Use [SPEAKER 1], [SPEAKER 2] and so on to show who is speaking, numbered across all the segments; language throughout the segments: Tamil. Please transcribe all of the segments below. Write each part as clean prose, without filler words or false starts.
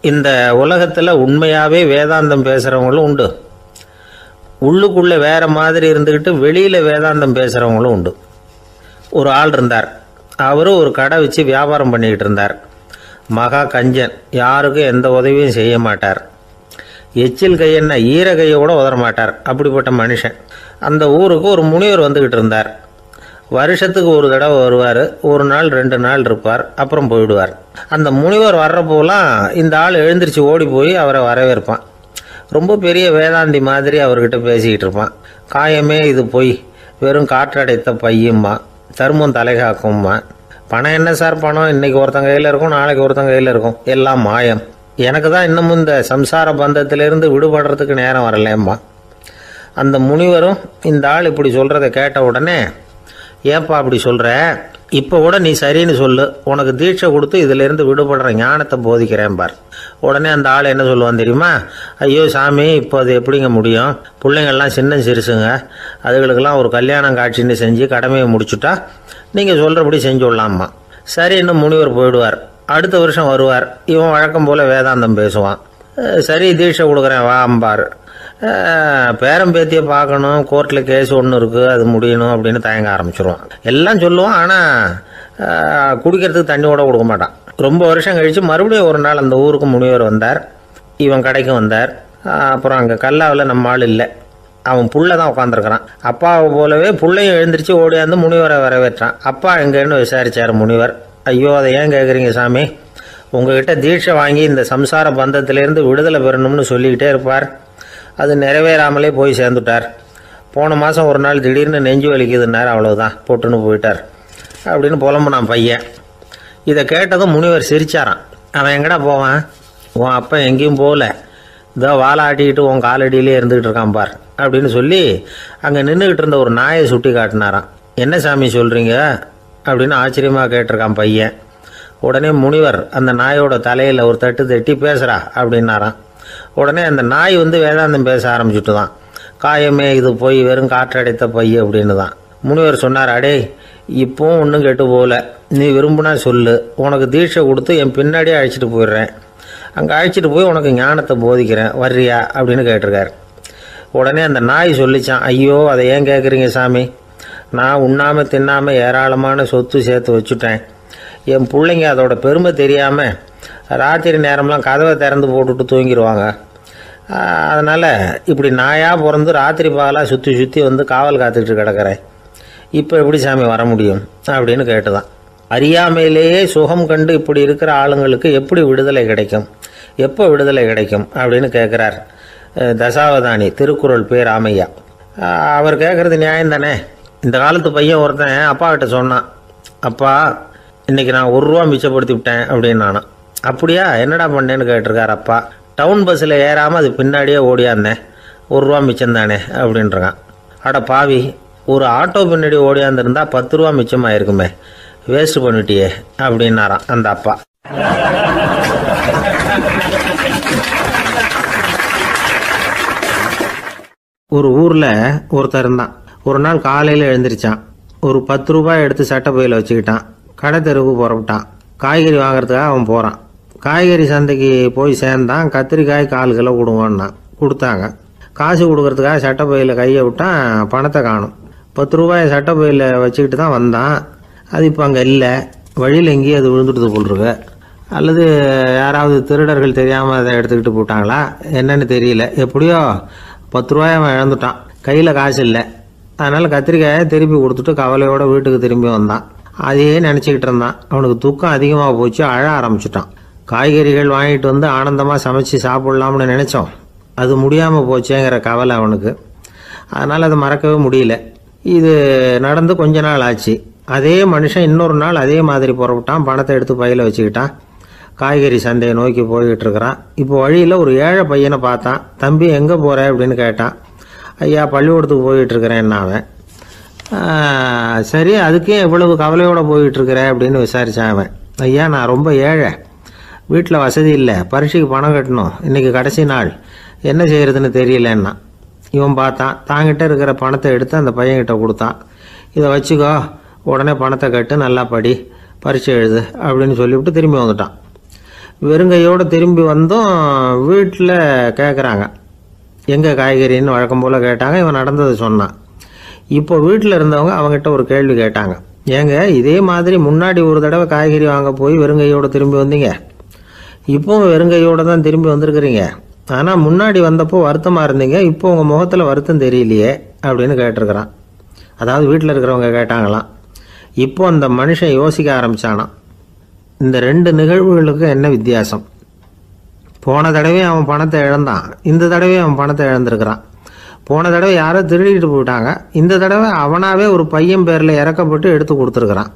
[SPEAKER 1] இந்த உலகத்தில் உண்மையாகவே வேதாந்தம் பேசுகிறவங்களும் உண்டு, உள்ளுக்குள்ளே வேறு மாதிரி இருந்துக்கிட்டு வெளியில் வேதாந்தம் பேசுகிறவங்களும் உண்டு. ஒரு ஆள் இருந்தார். அவரும் ஒரு கடை வச்சு வியாபாரம் பண்ணிக்கிட்டு இருந்தார். மகா கஞ்சன், யாருக்கும் எந்த உதவியும் செய்ய மாட்டார். எச்சில் கையென்ன ஈர கையை கூட உதற மாட்டார். அப்படிப்பட்ட மனுஷன். அந்த ஊருக்கு ஒரு முனிவர் வந்துக்கிட்டு இருந்தார். வருஷத்துக்கு ஒரு தடவை வருவார். ஒரு நாள் 2 நாள் இருப்பார், அப்புறம் போயிடுவார். அந்த முனிவர் வர்றப்போலாம் இந்த ஆள் எழுந்திரிச்சு ஓடி போய் அவரை வரவேற்பான். ரொம்ப பெரிய வேதாந்தி மாதிரி அவர்கிட்ட பேசிக்கிட்டு இருப்பான். காயமே இது பொய், வெறும் காற்றடைத்த பையும்மா, தர்மம் தலைகாக்கும்மா. பணம் என்ன சார் பணம், இன்னைக்கு ஒருத்தன் கையில் இருக்கும், நாளைக்கு ஒருத்தன் கையில் இருக்கும், எல்லாம் மாயம். எனக்கு தான் இன்னமும் இந்த சம்சார பந்தத்திலிருந்து விடுபடுறதுக்கு நேரம் வரலேம்மா. அந்த முனிவரும் இந்த ஆள் இப்படி சொல்கிறத கேட்ட உடனே, ஏப்பா அப்படி சொல்கிற, இப்போ கூட நீ சரின்னு சொல்லு, உனக்கு தீட்சை கொடுத்து இதிலேருந்து விடுபடுற ஞானத்தை போதிக்கிறேன் பார். உடனே அந்த ஆள் என்ன சொல்லுவான் தெரியுமா? ஐயோ சாமி, இப்போ அது எப்படிங்க முடியும், பிள்ளைங்கள்லாம் சின்ன சிறுசுங்க, அதுகளுக்கெல்லாம் ஒரு கல்யாணம் காட்சின்னு செஞ்சு கடமையை முடிச்சுட்டா நீங்கள் சொல்கிறபடி செஞ்சு விடலாமா. சரின்னு முனிவர் போயிடுவார். அடுத்த வருஷம் வருவார். இவன் வழக்கம் போல் வேதாந்தம் பேசுவான். சரி தீட்சை கொடுக்குறேன் வா அம்பார். பேரம்பேத்தியை பார்க்கணும், கோர்ட்டில் கேஸ் ஒன்று இருக்குது, அது முடியணும் அப்படின்னு தயங்க ஆரம்பிச்சிருவான். எல்லாம் சொல்லுவான், ஆனால் குடிக்கிறதுக்கு தண்ணி கூட கொடுக்க மாட்டான். ரொம்ப வருஷம் கழித்து மறுபடியும் ஒரு நாள் அந்த ஊருக்கு முனிவர் வந்தார். இவன் கடைக்கு வந்தார். அப்புறம் அங்கே கல்லாவில் நம்ம ஆள் இல்லை, அவன் புள்ள தான் உட்காந்துருக்கிறான். அப்பாவை போலவே பிள்ளையும் எழுந்திரிச்சு ஓடியாந்து முனிவரை வரவேற்றான். அப்பா எங்கேன்னு விசாரித்தார் முனிவர். ஐயோ அதை ஏன் கேட்குறீங்க சாமி, உங்ககிட்ட தீட்சை வாங்கி இந்த சம்சார பந்தத்திலேருந்து விடுதலை பெறணும்னு சொல்லிக்கிட்டே இருப்பார், அது நிறைவேறாமலே போய் சேர்ந்துட்டார். போன மாதம் ஒரு நாள் திடீர்னு நெஞ்சு வலிக்குதுன்னார், அவ்வளோதான் போட்டுன்னு போயிட்டார் அப்படின்னு புலம்புனான் பையன். இதை கேட்டதும் முனிவர் சிரிச்சாரான். அவன் எங்கடா போவான், உன் அப்பா எங்கேயும் போகல, இதோ வாழை ஆட்டிக்கிட்டு உன் காலடியிலே இருந்துக்கிட்டு இருக்கான் பார் அப்படின்னு சொல்லி அங்கே நின்றுக்கிட்டு இருந்த ஒரு நாயை சுட்டி காட்டினாரான். என்ன சாமி சொல்கிறீங்க அப்படின்னு ஆச்சரியமாக கேட்டிருக்கான் பையன். உடனே முனிவர் அந்த நாயோட தலையில் ஒரு தட்டு தட்டி பேசுகிறா அப்படின்னாரான். உடனே அந்த நாய் வேதாந்தம் பேச ஆரம்பிச்சுட்டு தான். காயமே இது போய் வெறும் காற்றடைத்த பைய அப்படின்னு தான். முனிவர் சொன்னார், அடே இப்போவும் ஒன்றும் கெட்டு போகல, நீ விரும்புனா சொல்லு, உனக்கு தீட்சை கொடுத்து என் பின்னாடியே அழைச்சிட்டு போயிடுறேன், அங்கே அழைச்சிட்டு போய் உனக்கு ஞானத்தை போதிக்கிறேன், வர்றியா அப்படின்னு கேட்டிருக்கார். உடனே அந்த நாய் சொல்லிச்சான், ஐயோ அதை ஏன் கேட்குறீங்க சாமி, நான் உண்ணாமல் தின்னாமல் ஏராளமான சொத்து சேர்த்து வச்சுட்டேன். என் பிள்ளைங்க அதோட பெருமை தெரியாமல் ராத்திரி நேரம்லாம் கதவை திறந்து போட்டுவிட்டு தூங்கிடுவாங்க. அதனால் இப்படி நாயாக பிறந்து ராத்திரி பகலாக சுற்றி சுற்றி காவல் காத்துக்கிட்டு கிடக்கிறேன். இப்போ எப்படி சாமி வர முடியும் அப்படின்னு கேட்டுதான். அறியாமையிலேயே சுகம் கண்டு இப்படி இருக்கிற ஆளுங்களுக்கு எப்படி விடுதலை கிடைக்கும், எப்போ விடுதலை கிடைக்கும் அப்படின்னு கேட்குறார் தசாவதானி, திருக்குறள் பேர் ராமையா. அவர் கேட்குறது நியாயம் தானே. இந்த காலத்து பையன் ஒருத்தன் அப்பா கிட்ட சொன்னான், அப்பா இன்றைக்கி நான் 1 ரூபா மிச்சப்படுத்தி விட்டேன் அப்படின்னு. நானும் அப்படியா என்னடா பண்ணேன்னு கேட்டிருக்கார் அப்பா. டவுன் பஸ்ஸில் ஏறாமல் அது பின்னாடியே ஓடியாந்தேன், 1 ரூபா மிச்சம் தானே அப்படின்றான். அட பாவி, ஒரு ஆட்டோ பின்னாடி ஓடியாந்துருந்தா 10 ரூபா மிச்சமாயிருக்குமே, வேஸ்ட் பண்ணிட்டியே அப்படின்னாரான் அந்த அப்பா. ஒரு ஊரில் ஒருத்தர் இருந்தான். ஒரு நாள் காலையில் எழுந்திரிச்சான். ஒரு 10 ரூபாய் எடுத்து சட்டை பையில் வச்சுக்கிட்டான். கடை தெருவுக்கு புறப்பட்டான். காய்கறி வாங்குறதுக்காக அவன் போகிறான். காய்கறி சந்தைக்கு போய் சேர்ந்தான். கத்திரிக்காய் 4 கிலோ கொடுங்கன்னா கொடுத்தாங்க. காசு கொடுக்கறதுக்காக சட்டை பையில் கையை விட்டான், பணத்தை காணும். 10 ரூபாயை சட்டை பையில் வச்சுக்கிட்டு தான் வந்தான். அது இப்போ அங்கே இல்லை, வழியில் எங்கேயும் அது விழுந்துடுது போல்ருக்கு. அல்லது யாராவது திருடர்கள் தெரியாமல் அதை எடுத்துக்கிட்டு போட்டாங்களா என்னன்னு தெரியல. எப்படியோ 10 ரூபாயை அவன் இழந்துட்டான். கையில் காசு இல்லை. அதனால் கத்திரிக்காயை திருப்பி கொடுத்துட்டு கவலையோடு வீட்டுக்கு திரும்பி வந்தான். அதையே நினச்சிக்கிட்டு இருந்தான். அவனுக்கு துக்கம் அதிகமாக போச்சு, அழ ஆரம்பிச்சிட்டான். காய்கறிகள் வாங்கிட்டு ஆனந்தமாக சமைச்சு சாப்பிட்லாம்னு நினச்சோம், அது முடியாமல் போச்சேங்கிற கவலை அவனுக்கு. அதனால் அதை மறக்கவே முடியல. இது நடந்து கொஞ்ச நாள் ஆச்சு. அதே மனுஷன் இன்னொரு நாள் அதே மாதிரி புறப்பட்டான். பணத்தை எடுத்து பையில் வச்சுக்கிட்டான். காய்கறி சந்தையை நோக்கி போய்கிட்டு இருக்கிறான். இப்போ வழியில் ஒரு ஏழை பையனை பார்த்தான். தம்பி எங்கே போகிற அப்படின்னு கேட்டான். ஐயா பள்ளிக்கூடத்துக்கு போயிட்டுருக்கிறேன் அவன். சரி அதுக்கே எவ்வளவு கவலையோடு போயிட்டுருக்கிற அப்படின்னு விசாரித்தான் அவன். ஐயா நான் ரொம்ப ஏழை, வீட்டில் வசதி இல்லை, பரீட்சைக்கு பணம் கட்டணும், இன்றைக்கி கடைசி நாள், என்ன செய்கிறதுன்னு தெரியலன்னா. இவன் பார்த்தான். தாங்கிட்ட இருக்கிற பணத்தை எடுத்து அந்த பையன்கிட்ட கொடுத்தான். இதை வச்சுக்கோ, உடனே பணத்தை கட்டு, நல்லா படி, பரீட்சை எழுது அப்படின்னு சொல்லிவிட்டு திரும்பி வந்துட்டான். வெறுங்கையோடு திரும்பி வந்தும் வீட்டில் கேட்குறாங்க, எங்கே காய்கறின்னு வழக்கம் போல் கேட்டாங்க. இவன் நடந்ததை சொன்னான். இப்போ வீட்டில் இருந்தவங்க அவங்ககிட்ட ஒரு கேள்வி கேட்டாங்க, ஏங்க இதே மாதிரி முன்னாடி ஒரு தடவை காய்கறி வாங்க போய் வெறுங்கையோடு திரும்பி வந்தீங்க, இப்போவும் வெறுங்கையோடு தான் திரும்பி வந்திருக்கிறீங்க, ஆனால் முன்னாடி வந்தப்போ வருத்தமாக இருந்தீங்க, இப்போ உங்கள் முகத்தில் வருத்தம் தெரியலையே அப்படின்னு கேட்டிருக்கிறான். அதாவது வீட்டில் இருக்கிறவங்க கேட்டாங்களாம். இப்போ அந்த மனுஷன் யோசிக்க ஆரம்பித்தானான், இந்த ரெண்டு நிகழ்வுகளுக்கு என்ன வித்தியாசம்? போன தடவை அவன் பணத்தை இழந்தான், இந்த தடவை அவன் பணத்தை இழந்திருக்கிறான். போன தடவை யாரோ திருடிட்டு போயிட்டாங்க, இந்த தடவை அவனாவே ஒரு பையன் பேரில் இறக்கப்பட்டு எடுத்து கொடுத்துருக்குறான்.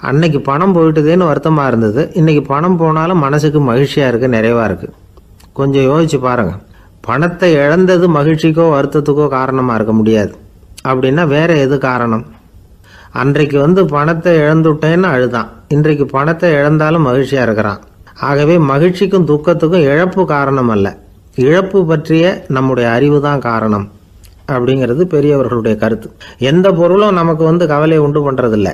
[SPEAKER 1] அன்னைக்கு பணம் போயிட்டுதேன்னு வருத்தமாக இருந்தது, இன்றைக்கி பணம் போனாலும் மனசுக்கு மகிழ்ச்சியாக இருக்குது, நிறைவாக இருக்குது. கொஞ்சம் யோசிச்சு பாருங்கள். பணத்தை இழந்தது மகிழ்ச்சிக்கோ வருத்தத்துக்கோ காரணமாக இருக்க முடியாது. அப்படின்னா வேற எது காரணம்? அன்றைக்கு பணத்தை இழந்துட்டேன்னு அழுதான், இன்றைக்கு பணத்தை இழந்தாலும் மகிழ்ச்சியாக இருக்கிறான். ஆகவே மகிழ்ச்சிக்கும் துக்கத்துக்கும் இழப்பு காரணம் அல்ல, இழப்பு பற்றிய நம்முடைய அறிவு தான் காரணம் அப்படிங்கிறது பெரியவர்களுடைய கருத்து. எந்த பொருளும் நமக்கு கவலையை உண்டு பண்ணுறதில்ல,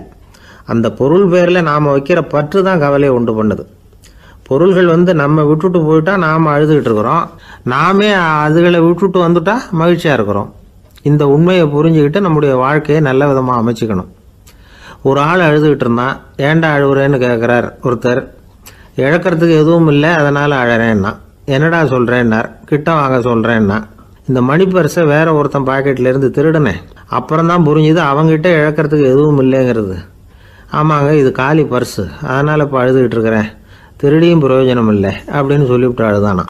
[SPEAKER 1] அந்த பொருள் பேரில் நாம் வைக்கிற பற்று தான் கவலையை உண்டு பண்ணுது. பொருள்கள் நம்ம விட்டுட்டு போயிட்டா நாம் அழுதுகிட்டு இருக்கிறோம், நாமே அதுகளை விட்டுட்டு வந்துட்டா மகிழ்ச்சியாக இருக்கிறோம். இந்த உண்மையை புரிஞ்சுக்கிட்டு நம்முடைய வாழ்க்கையை நல்ல விதமாக அமைச்சிக்கணும். ஒரு ஆள் அழுதுகிட்டு இருந்தான், ஏன்டா அழுகுறேன்னு கேட்குறார் ஒருத்தர். இழக்கிறதுக்கு எதுவும் இல்லை அதனால் அழறேன்னா. என்னடா சொல்கிறேன்னார். கிட்ட வாங்க சொல்கிறேன்னா. இந்த மணி பர்ஸை வேற ஒருத்தன் பாக்கெட்லேருந்து திருடுனேன், அப்புறம் தான் புரிஞ்சுது அவங்ககிட்ட இழக்கிறதுக்கு எதுவும் இல்லைங்கிறது. ஆமாங்க இது காலி பர்ஸு, அதனால் இப்போ அழுதுகிட்டு இருக்கிறேன், திருடியும் பிரயோஜனம் இல்லை அப்படின்னு சொல்லிவிட்டு அழுதானா.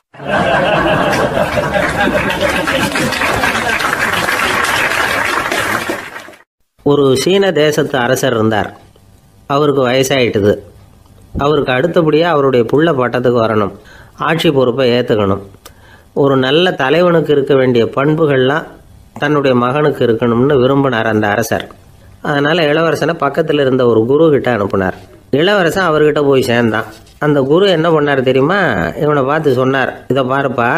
[SPEAKER 1] ஒரு சீன தேசத்து அரசர் இருந்தார். அவருக்கு வயசாயிட்டுது. அவருக்கு அடுத்தபடியாக அவருடைய புள்ள பட்டத்துக்கு வரணும், ஆட்சி பொறுப்பை ஏற்றுக்கணும். ஒரு நல்ல தலைவனுக்கு இருக்க வேண்டிய பண்புகள்லாம் தன்னுடைய மகனுக்கு இருக்கணும்னு விரும்பினார் அந்த அரசர். அதனால் இளவரசனை பக்கத்தில் இருந்த ஒரு குரு கிட்ட அனுப்புனார். இளவரசன் அவர்கிட்ட போய் சேர்ந்தான். அந்த குரு என்ன பண்ணார் தெரியுமா? இவனை பார்த்து சொன்னார், இதை பாருப்பா,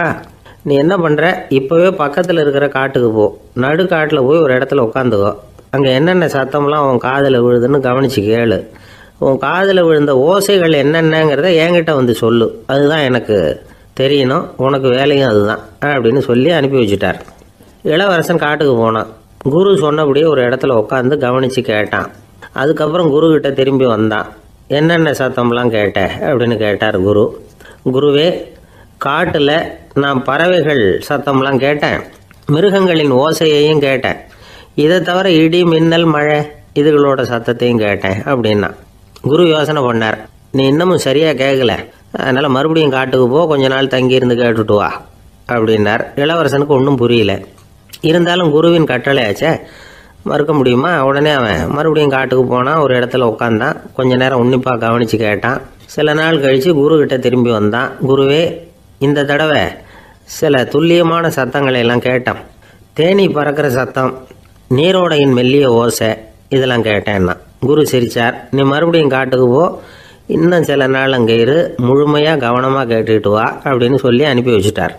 [SPEAKER 1] நீ என்ன பண்ணுற, இப்போவே பக்கத்தில் இருக்கிற காட்டுக்கு போ, நடுக்காட்டில் போய் ஒரு இடத்துல உட்காந்துக்கோ, அங்கே என்னென்ன சத்தம்லாம் உன் காதில் விழுதுன்னு கவனித்து கேளு, உன் காதில் விழுந்த ஓசைகள் என்னென்னங்கிறத என்கிட்ட சொல்லு, அதுதான் எனக்கு தெரியணும், உனக்கு வேலையும் அதுதான் அப்படின்னு சொல்லி அனுப்பி வச்சுட்டார். இளவரசன் காட்டுக்கு போனான். குரு சொன்னபடியே ஒரு இடத்துல உட்காந்து கவனித்து கேட்டான். அதுக்கப்புறம் குருக்கிட்ட திரும்பி வந்தான். என்னென்ன சத்தம்லாம் கேட்ட அப்படின்னு கேட்டார் குரு. குருவே, காட்டில் நான் பறவைகள் சத்தம்லாம் கேட்டேன், மிருகங்களின் ஓசையையும் கேட்டேன், இதை தவிர இடி மின்னல் மழை இதுகளோட சத்தத்தையும் கேட்டேன் அப்படின்னா. குரு யோசனை பண்ணார், நீ இன்னமும் சரியாக கேட்கல, அதனால் மறுபடியும் காட்டுக்கு போ, கொஞ்ச நாள் தங்கியிருந்து கேட்டுட்டு வா அப்படின்னார். இளவரசனுக்கு ஒன்றும் புரியல. இருந்தாலும் குருவின் கட்டளையாச்சே, மறுக்க முடியுமா? உடனே அவன் மறுபடியும் காட்டுக்கு போனான். ஒரு இடத்துல உட்காந்தான். கொஞ்ச நேரம் உன்னிப்பாக கவனித்து கேட்டான். சில நாள் கழித்து குருக்கிட்ட திரும்பி வந்தான். குருவே, இந்த தடவை சில துல்லியமான சத்தங்களை எல்லாம் கேட்டான். தேனி பறக்கிற சத்தம், நீரோடையின் மெல்லிய ஓசை, இதெல்லாம் கேட்டேன்னா. குரு சிரித்தார். நீ மறுபடியும் காட்டுக்கு போ, இன்னும் சில நாள் அங்கே இரு, முழுமையாக கவனமாக கேட்டுக்கிட்டு வா அப்படின்னு சொல்லி அனுப்பி வச்சுட்டார்.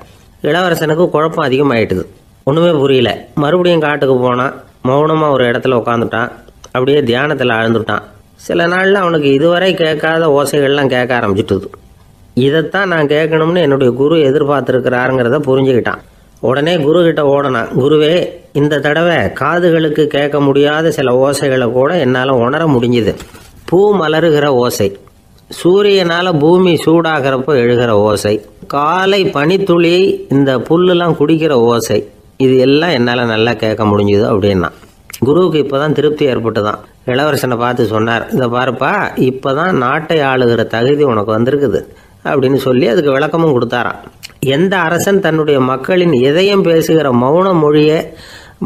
[SPEAKER 1] இளவரசனுக்கு குழப்பம் அதிகமாயிட்டுது, ஒன்றுமே புரியல. மறுபடியும் காட்டுக்கு போனான். மௌனமாக ஒரு இடத்துல உட்காந்துட்டான். அப்படியே தியானத்தில் ஆழ்ந்துட்டான். சில நாளில் அவனுக்கு இதுவரை கேட்காத ஓசைகள்லாம் கேட்க ஆரம்பிச்சிட்டுது. இதைத்தான் நான் கேட்கணும்னு என்னுடைய குரு எதிர்பார்த்துருக்கிறாருங்கிறத புரிஞ்சுக்கிட்டான். உடனே குரு கிட்ட ஓடனான். குருவே, இந்த தடவை காதுகளுக்கு கேட்க முடியாத சில ஓசைகளை கூட என்னால் உணர முடிஞ்சுது. பூ மலருகிற ஓசை, சூரியனால் பூமி சூடாகிறப்போ எழுகிற ஓசை, காலை பனித்துளி இந்த புல்லுலாம் குடிக்கிற ஓசை, இது எல்லாம் என்னால் நல்லா கேட்க முடிஞ்சுது அப்படின்னா. குருவுக்கு இப்போ தான் திருப்தி ஏற்பட்டு தான் இளவரசனை பார்த்து சொன்னார், இதை பாருப்பா, இப்போ தான் நாட்டை ஆளுகிற தகுதி உனக்கு வந்திருக்குது அப்படின்னு சொல்லி அதுக்கு விளக்கமும் கொடுத்தாராம். எந்த அரசன் தன்னுடைய மக்களின் இதயம் பேசுகிற மௌன மொழியை,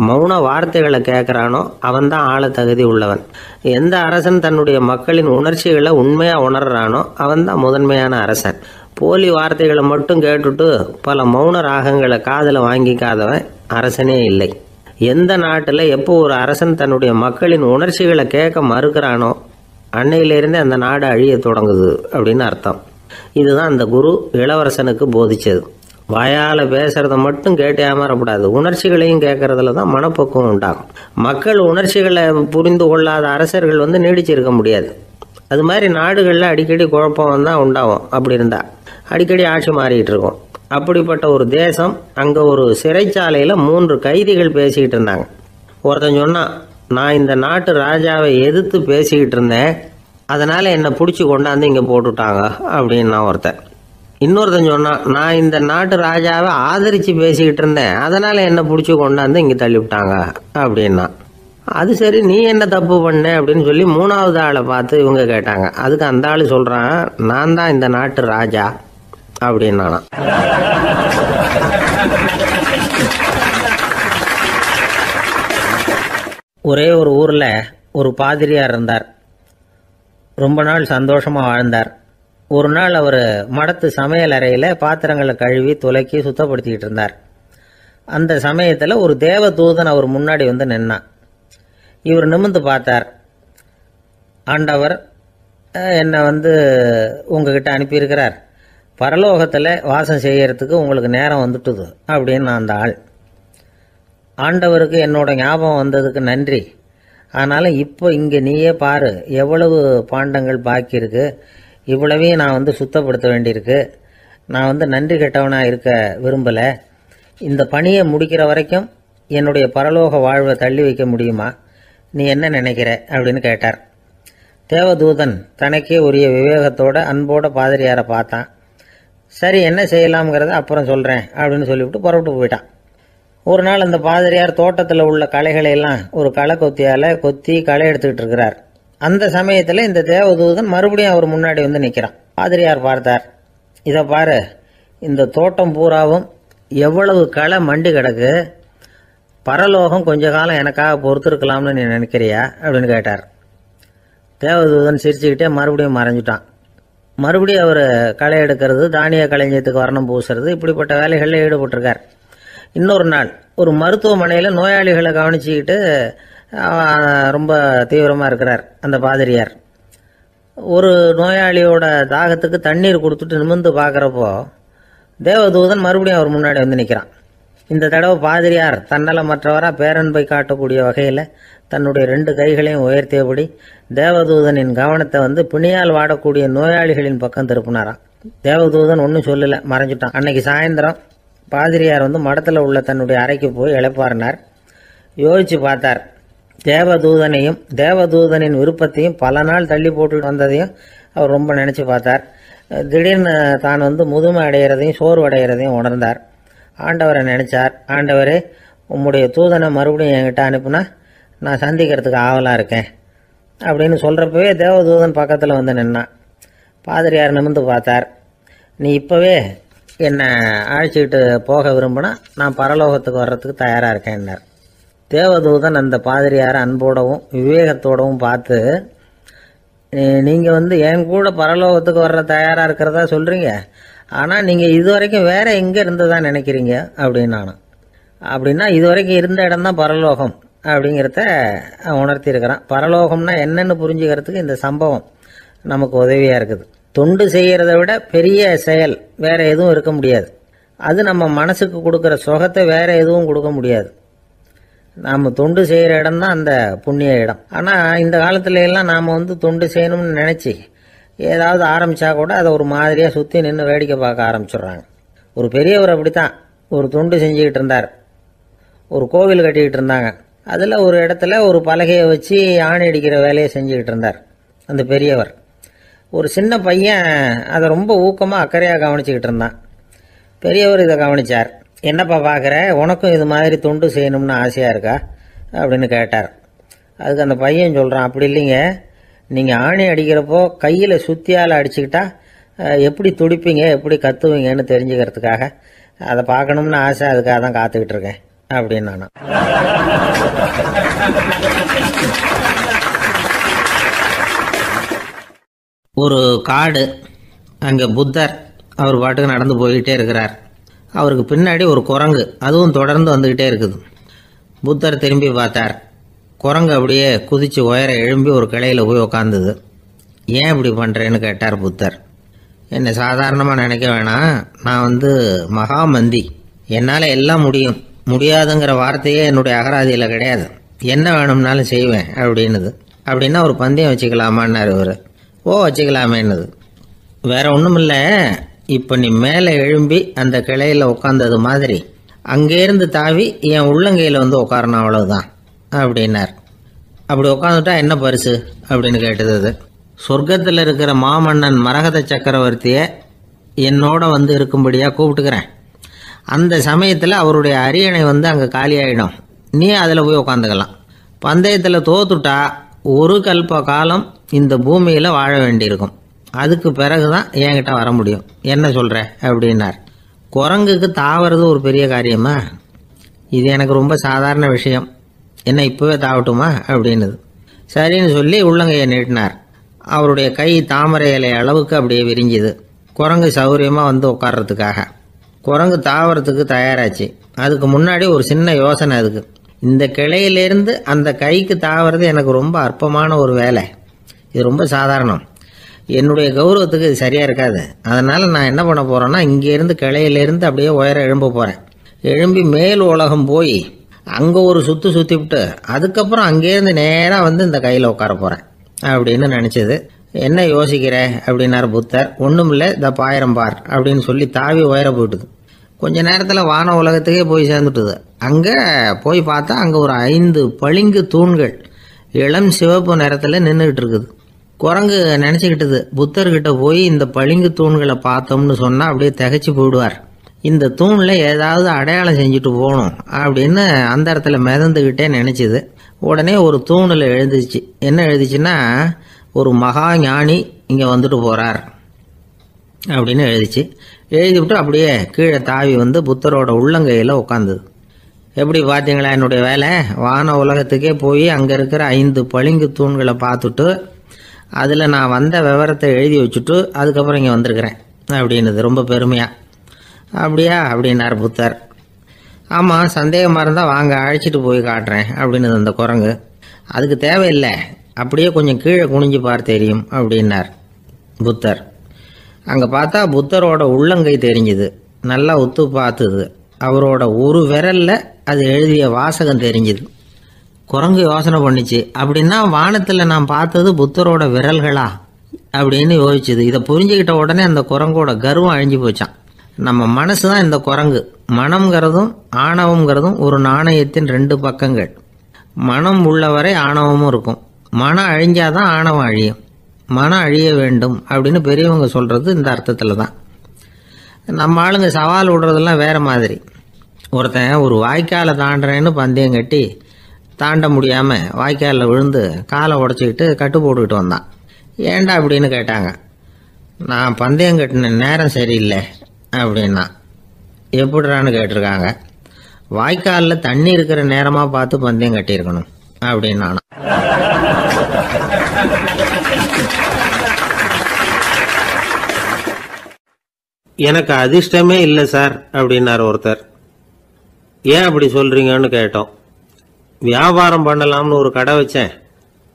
[SPEAKER 1] மௌன வார்த்தைகளை கேட்குறானோ அவன் தான் ஆள தகுதி உள்ளவன். எந்த அரசன் தன்னுடைய மக்களின் உணர்ச்சிகளை உண்மையாக உணர்றானோ அவன் தான் முதன்மையான அரசன். போலி வார்த்தைகளை மட்டும் கேட்டுட்டு பல மௌன ராகங்களை காதில் வாங்கிக்காதவன் அரசனே இல்லை. எந்த நாட்டில் எப்போ ஒரு அரசன் தன்னுடைய மக்களின் உணர்ச்சிகளை கேட்க மறுக்கிறானோ அன்னையிலேருந்தே அந்த நாடு அழிய தொடங்குது அப்படின்னு அர்த்தம். இதுதான் அந்த குரு இளவரசனுக்கு போதிச்சது. வாயால் பேசுறத மட்டும் கேட்டு ஏமாறக்கூடாது, உணர்ச்சிகளையும் கேட்கறதுல தான் மனப்பக்குவம் உண்டாகும். மக்கள் உணர்ச்சிகளை புரிந்து கொள்ளாத அரசர்கள் நீடிச்சிருக்க முடியாது. அது மாதிரி நாடுகளில் அடிக்கடி குழப்பம் தான் உண்டாகும். அப்படி இருந்தால் அடிக்கடி ஆட்சி மாறிக்கிட்டு இருக்கும். அப்படிப்பட்ட ஒரு தேசம், அங்கே ஒரு சிறைச்சாலையில் 3 கைதிகள் பேசிக்கிட்டு இருந்தாங்க. ஒருத்தன் சொன்னான், நான் இந்த நாட்டு ராஜாவை எதிர்த்து பேசிக்கிட்டு இருந்தேன், அதனால் என்னை பிடிச்சி கொண்டாந்து இங்கே போட்டுட்டாங்க அப்படின்னா ஒருத்தன். இன்னொருத்தன் சொன்னான், நான் இந்த நாட்டு ராஜாவை ஆதரித்து பேசிக்கிட்டு இருந்தேன், அதனால் என்னை பிடிச்சி கொண்டாந்து இங்கே தள்ளிவிட்டாங்க அப்படின்னா. அது சரி, நீ என்ன தப்பு பண்ண அப்படின்னு சொல்லி 3வது ஆளை பார்த்து இவங்க கேட்டாங்க. அதுக்கு அந்த ஆள் சொல்கிறான், நான் தான் இந்த நாட்டு ராஜா அப்படின்னா. ஒரே ஒரு ஊரில் ஒரு பாதிரியார் இருந்தார். ரொம்ப நாள் சந்தோஷமாக வாழ்ந்தார். ஒரு நாள் அவர் மடத்து சமையல் அறையில் பாத்திரங்களை கழுவி துலக்கி சுத்தப்படுத்திக்கிட்டு இருந்தார். அந்த சமயத்தில் ஒரு தேவதூதன் அவர் முன்னாடி வந்து நின்னான். இவர் நிமிர்ந்து பார்த்தார். ஆண்டவர் என்னை உங்ககிட்ட அனுப்பியிருக்கிறார், பரலோகத்தில் வாசம் செய்யறதுக்கு உங்களுக்கு நேரம் வந்துட்டுது அப்படின்னு அந்த ஆள். ஆண்டவருக்கு என்னோட ஞாபகம் வந்ததுக்கு நன்றி. ஆனாலும் இப்போ இங்கே நீயே பாரு, எவ்வளவு பாண்டங்கள் பாக்கி இருக்கு, இவ்வளவையும் நான் சுத்தப்படுத்த வேண்டியிருக்கு. நான் நன்றி கெட்டவனாக இருக்க விரும்பலை. இந்த பணியை முடிக்கிற வரைக்கும் என்னுடைய பரலோக வாழ்வை தள்ளி வைக்க முடியுமா? நீ என்ன நினைக்கிற அப்படின்னு கேட்டார். தேவதூதன் தனக்கே உரிய விவேகத்தோட அன்போட பாதிரியாரை பார்த்தான். சரி, என்ன செய்யலாம்ங்கிறத அப்புறம் சொல்கிறேன் அப்படின்னு சொல்லிவிட்டு புறப்பட்டு போயிட்டான். ஒரு நாள் அந்த பாதிரியார் தோட்டத்தில் உள்ள களைகளை எல்லாம் ஒரு களை கொத்தியால் கொத்தி களை எடுத்துக்கிட்டு இருக்கிறார். அந்த சமயத்தில் இந்த தேவதூதன் மறுபடியும் அவர் முன்னாடி நிற்கிறான். பாதிரியார் பார்த்தார். இதை பாரு, இந்த தோட்டம் பூராவும் எவ்வளவு களை மண்டி கிடக்கு, பரலோகம் கொஞ்ச காலம் எனக்காக பொறுத்திருக்கலாம்னு நீ நினைக்கிறியா அப்படின்னு கேட்டார். தேவதூதன் சிரிச்சுக்கிட்டே மறுபடியும் மறைஞ்சிட்டான். மறுபடியும் அவர் களை எடுக்கிறது, தானிய களஞ்சியத்துக்கு வர்ணம் பூசுறது, இப்படிப்பட்ட வேலைகளில் ஈடுபட்டிருக்கார். இன்னொரு நாள் ஒரு மருத்துவமனையில் நோயாளிகளை கவனிச்சுக்கிட்டு ரொம்ப தீவிரமாக இருக்கிறார் அந்த பாதிரியார். ஒரு நோயாளியோட தாகத்துக்கு தண்ணீர் கொடுத்துட்டு நிமிர்ந்து பார்க்குறப்போ தேவதூதன் மறுபடியும் அவர் முன்னாடி நிற்கிறான். இந்த தடவை பாதிரியார் தன்னலமற்றவராக பேரன்பை காட்டக்கூடிய வகையில் தன்னுடைய 2 கைகளையும் உயர்த்தியபடி தேவதூதனின் கவனத்தை பிணியால் வாடக்கூடிய நோயாளிகளின் பக்கம் திருப்பினாராம். தேவதூதன் ஒன்றும் சொல்லலை, மறைஞ்சிட்டான். அன்னைக்கு சாயந்தரம் பாதிரியார் மடத்தில் உள்ள தன்னுடைய அறைக்கு போய் இளைப்பாறினார். யோசிச்சு பார்த்தார். தேவதூதனையும் தேவதூதனின் விருப்பத்தையும் பல நாள் தள்ளி போட்டு வந்ததையும் அவர் ரொம்ப நினச்சி பார்த்தார். திடீர்னு தான் முதுமை அடைகிறதையும் சோர்வு அடைகிறதையும் உணர்ந்தார். ஆண்டவரை நினைச்சார். ஆண்டவரே, உம்முடைய தூதனை மறுபடியும் என்கிட்ட அனுப்புனா நான் சந்திக்கிறதுக்கு ஆவலாக இருக்கேன் அப்படின்னு சொல்கிறப்பவே தேவதூதன் பக்கத்தில் நின்னான். பாதிரியார் நிமிர்ந்து பார்த்தார். நீ இப்போவே என்னை அழைச்சிக்கிட்டு போக விரும்பினா நான் பரலோகத்துக்கு வர்றதுக்கு தயாராக இருக்கேன்னார். தேவதூதன் அந்த பாதிரியாரை அன்போடவும் விவேகத்தோடவும் பார்த்து, நீங்கள் என் கூட பரலோகத்துக்கு வர்ற தயாராக இருக்கிறதா சொல்கிறீங்க, ஆனால் நீங்கள் இது வரைக்கும் வேற எங்கே இருந்ததா நினைக்கிறீங்க அப்படின்னானா. அப்படின்னா இது வரைக்கும் இருந்த இடம் தான் பரலோகம் அப்படிங்கிறத உணர்த்தியிருக்கிறான். பரலோகம்னா என்னன்னு புரிஞ்சுக்கிறதுக்கு இந்த சம்பவம் நமக்கு உதவியாக இருக்குது. தொண்டு செய்கிறத விட பெரிய செயல் வேற எதுவும் இருக்க முடியாது. அது நம்ம மனசுக்கு கொடுக்குற சுகத்தை வேற எதுவும் கொடுக்க முடியாது. நாம் தொண்டு செய்கிற இடம் தான் அந்த புண்ணிய இடம். ஆனால் இந்த காலத்துல எல்லாம் நாம் தொண்டு செய்யணும்னு நினச்சி ஏதாவது ஆரம்பித்தா கூட அதை ஒரு மாதிரியாக சுற்றி நின்று வேடிக்கை பார்க்க ஆரம்பிச்சிடுறாங்க. ஒரு பெரியவர் அப்படித்தான் ஒரு தொண்டு செஞ்சுக்கிட்டு இருந்தார். ஒரு கோவில் கட்டிக்கிட்டு இருந்தாங்க. அதில் ஒரு இடத்துல ஒரு பலகையை வச்சு ஆணி அடிக்கிற வேலையை செஞ்சுக்கிட்டு இருந்தார் அந்த பெரியவர். ஒரு சின்ன பையன் அதை ரொம்ப ஊக்கமாக அக்கறையாக கவனிச்சுக்கிட்டு இருந்தான். பெரியவர் இதை கவனித்தார். என்னப்பா பார்க்குற, உனக்கும் இது மாதிரி தொண்டு செய்யணும்னு ஆசையாக இருக்கா அப்படின்னு கேட்டார். அதுக்கு அந்த பையன் சொல்கிறான், அப்படி இல்லைங்க, நீங்கள் ஆணி அடிக்கிறப்போ கையில் சுத்தியால் அடிச்சுக்கிட்டா எப்படி துடிப்பீங்க, எப்படி கத்துவீங்கன்னு தெரிஞ்சுக்கிறதுக்காக அதை பார்க்கணும்னு ஆசை, அதுக்காக தான் காத்துக்கிட்டு இருக்கேன் அப்படின்னு நான். ஒரு காடு, அங்கே புத்தர் அவர் பாட்டுக்கு நடந்து போய்கிட்டே இருக்கிறார். அவருக்கு பின்னாடி ஒரு குரங்கு, அதுவும் தொடர்ந்து வந்துக்கிட்டே இருக்குது. புத்தர் திரும்பி பார்த்தார். குரங்கு அப்படியே குதித்து உயர எழும்பி ஒரு கிளையில் போய் உக்காந்துது. ஏன் இப்படி பண்ணுறேன்னு கேட்டார் புத்தர். என்னை சாதாரணமாக நினைக்க வேணாம், நான் மகாமந்தி, என்னால் எல்லாம் முடியும், முடியாதுங்கிற வார்த்தையே என்னுடைய அகராதியில் கிடையாது, என்ன வேணும்னாலும் செய்வேன் அப்படின்னுது. அப்படின்னா ஒரு பந்தயம் வச்சுக்கலாமான்னார் இவர். ஓ வச்சுக்கலாமேன்னுது. வேற ஒன்றும் இல்லை, இப்போ நீ மேலே எழும்பி அந்த கிளையில் உட்காந்தது மாதிரி அங்கேருந்து தாவி என் உள்ளங்கையில் வந்து உட்காரணும், அவ்வளவுதான் அப்படின்னார். அப்படி உட்காந்துட்டா என்ன பரிசு அப்படின்னு கேட்டது அது. சொர்க்கத்தில் இருக்கிற மாமன்னன் மரகத சக்கரவர்த்தியை என்னோட வந்து இருக்கும்படியாக கூப்பிட்டுக்கிறேன். அந்த சமயத்தில் அவருடைய அரியணை வந்து அங்கே காலியாகிடும், நீ அதில் போய் உட்காந்துக்கலாம். பந்தயத்தில் தோத்துட்டா ஒரு கல்ப காலம் இந்த பூமியில் வாழ வேண்டியிருக்கும். அதுக்கு பிறகு தான் என்கிட்ட வர முடியும். என்ன சொல்கிற அப்படின்னார். குரங்குக்கு தாவறது ஒரு பெரிய காரியமா? இது எனக்கு ரொம்ப சாதாரண விஷயம், என்ன இப்போவே தாவட்டுமா அப்படின்னுது. சரின்னு சொல்லி உள்ளங்கையை நீட்டினார். அவருடைய கை தாமரை இலை அளவுக்கு அப்படியே விரிஞ்சுது. குரங்கு சௌகரியமாக வந்து உட்கார்றதுக்காக. குரங்கு தாவறதுக்கு தயாராச்சு. அதுக்கு முன்னாடி ஒரு சின்ன யோசனை அதுக்கு. இந்த கிளையிலேருந்து அந்த கைக்கு தாவறது எனக்கு ரொம்ப அற்பமான ஒரு வேலை, இது ரொம்ப சாதாரணம், என்னுடைய கௌரவத்துக்கு இது சரியாக இருக்காது. அதனால் நான் என்ன பண்ண போகிறேன்னா, இங்கேருந்து கிளையிலேருந்து அப்படியே உயர எழும்ப போகிறேன். எழும்பி மேல் உலகம் போய் அங்கே ஒரு சுற்றிவிட்டு அதுக்கப்புறம் அங்கேருந்து நேராக வந்து இந்த கையில் உட்கார போகிறேன் அப்படின்னு நினச்சது. என்ன யோசிக்கிற அப்படின்னார் புத்தர். ஒன்றும் இல்லை, இந்த பாயிரம் பார் அப்படின்னு சொல்லி தாவி உயர போயிட்டுது. கொஞ்ச நேரத்தில் வான உலகத்துக்கே போய் சேர்ந்துட்டுது. அங்கே போய் பார்த்தா அங்கே ஒரு 5 பளிங்கு தூண்கள் இளம் சிவப்பு நிறத்தில் நின்றுக்கிட்டு இருக்குது. குரங்கு நினச்சிக்கிட்டது, புத்தர்கிட்ட போய் இந்த பளிங்கு தூண்களை பார்த்தோம்னு சொன்னால் அப்படியே திகைச்சு போயிடுவார், இந்த தூணில் ஏதாவது அடையாளம் செஞ்சுட்டு போகணும் அப்படின்னு அந்த இடத்துல மிதந்துக்கிட்டே நினச்சிது. உடனே ஒரு தூணில் எழுதிச்சு. என்ன எழுதிச்சுன்னா, ஒரு மகா ஞானி இங்கே வந்துட்டு போகிறார் அப்படின்னு எழுதிச்சு. எழுதிவிட்டு அப்படியே கீழே தாவி வந்து புத்தரோட உள்ளங்கையில் உட்காந்துது. எப்படி பார்த்தீங்களா என்னுடைய வேலை? வான உலகத்துக்கே போய் அங்கே இருக்கிற 5 பளிங்கு தூண்களை பார்த்துட்டு அதில் நான் வந்த விவரத்தை எழுதி வச்சுட்டு அதுக்கப்புறம் இங்கே வந்திருக்கிறேன் அப்படின்னுது ரொம்ப பெருமையாக. அப்படியா அப்படின்னார் புத்தர். ஆமாம், சந்தேகமாக இருந்தால் வாங்க, அழைச்சிட்டு போய் காட்டுறேன் அப்படின்னுது அந்த குரங்கு. அதுக்கு தேவையில்லை, அப்படியே கொஞ்சம் கீழே குனிஞ்சு பார்த்து தெரியும் அப்படின்னார் புத்தர். அங்கே பார்த்தா புத்தரோட உள்ளங்கை தெரிஞ்சுது. நல்லா உத்து பார்த்துது. அவரோட ஒரு விரலில் அது எழுதிய வாசகம் தெரிஞ்சுது. குரங்கு யோசனை பண்ணிச்சு, அப்படின்னா வானத்தில் நான் பார்த்தது புத்தரோட விரல்களா அப்படின்னு யோசிச்சுது. இதை புரிஞ்சுக்கிட்ட உடனே அந்த குரங்கோட கர்வம் அழிஞ்சு போச்சான். நம்ம மனசு தான் இந்த குரங்கு. மனம்ங்கிறதும் ஆணவம்ங்கிறதும் ஒரு நாணயத்தின் 2 பக்கங்கள். மனம் உள்ளவரை ஆணவமும் இருக்கும். மனம் அழிஞ்சாதான் ஆணவம் அழியும். மனம் அழிய வேண்டும் அப்படின்னு பெரியவங்க சொல்கிறது இந்த அர்த்தத்தில் தான். நம்ம ஆளுங்க சவால் விடுறதெல்லாம் வேறு மாதிரி. ஒருத்தன் ஒரு வாய்க்காலை தாண்டுறேன்னு பந்தயம் கட்டி தாண்ட முடியாமல் வாய்க்காலில் விழுந்து காலை உடச்சிக்கிட்டு கட்டு போட்டுக்கிட்டு வந்தான். ஏண்டா அப்படின்னு கேட்டாங்க. நான் பந்தயம் கட்டின நேரம் சரியில்லை அப்படின்னா. எப்படிறான்னு கேட்டிருக்காங்க. வாய்க்காலில் தண்ணி இருக்கிற நேரமாக பார்த்து பந்தயம் கட்டியிருக்கணும் அப்படின்னா. எனக்கு அதிர்ஷ்டமே இல்லை சார் அப்படின்னார் ஒருத்தர். ஏன் அப்படி சொல்றீங்கன்னு கேட்டோம். வியாபாரம் பண்ணலாம்னு ஒரு கடை வச்சேன்.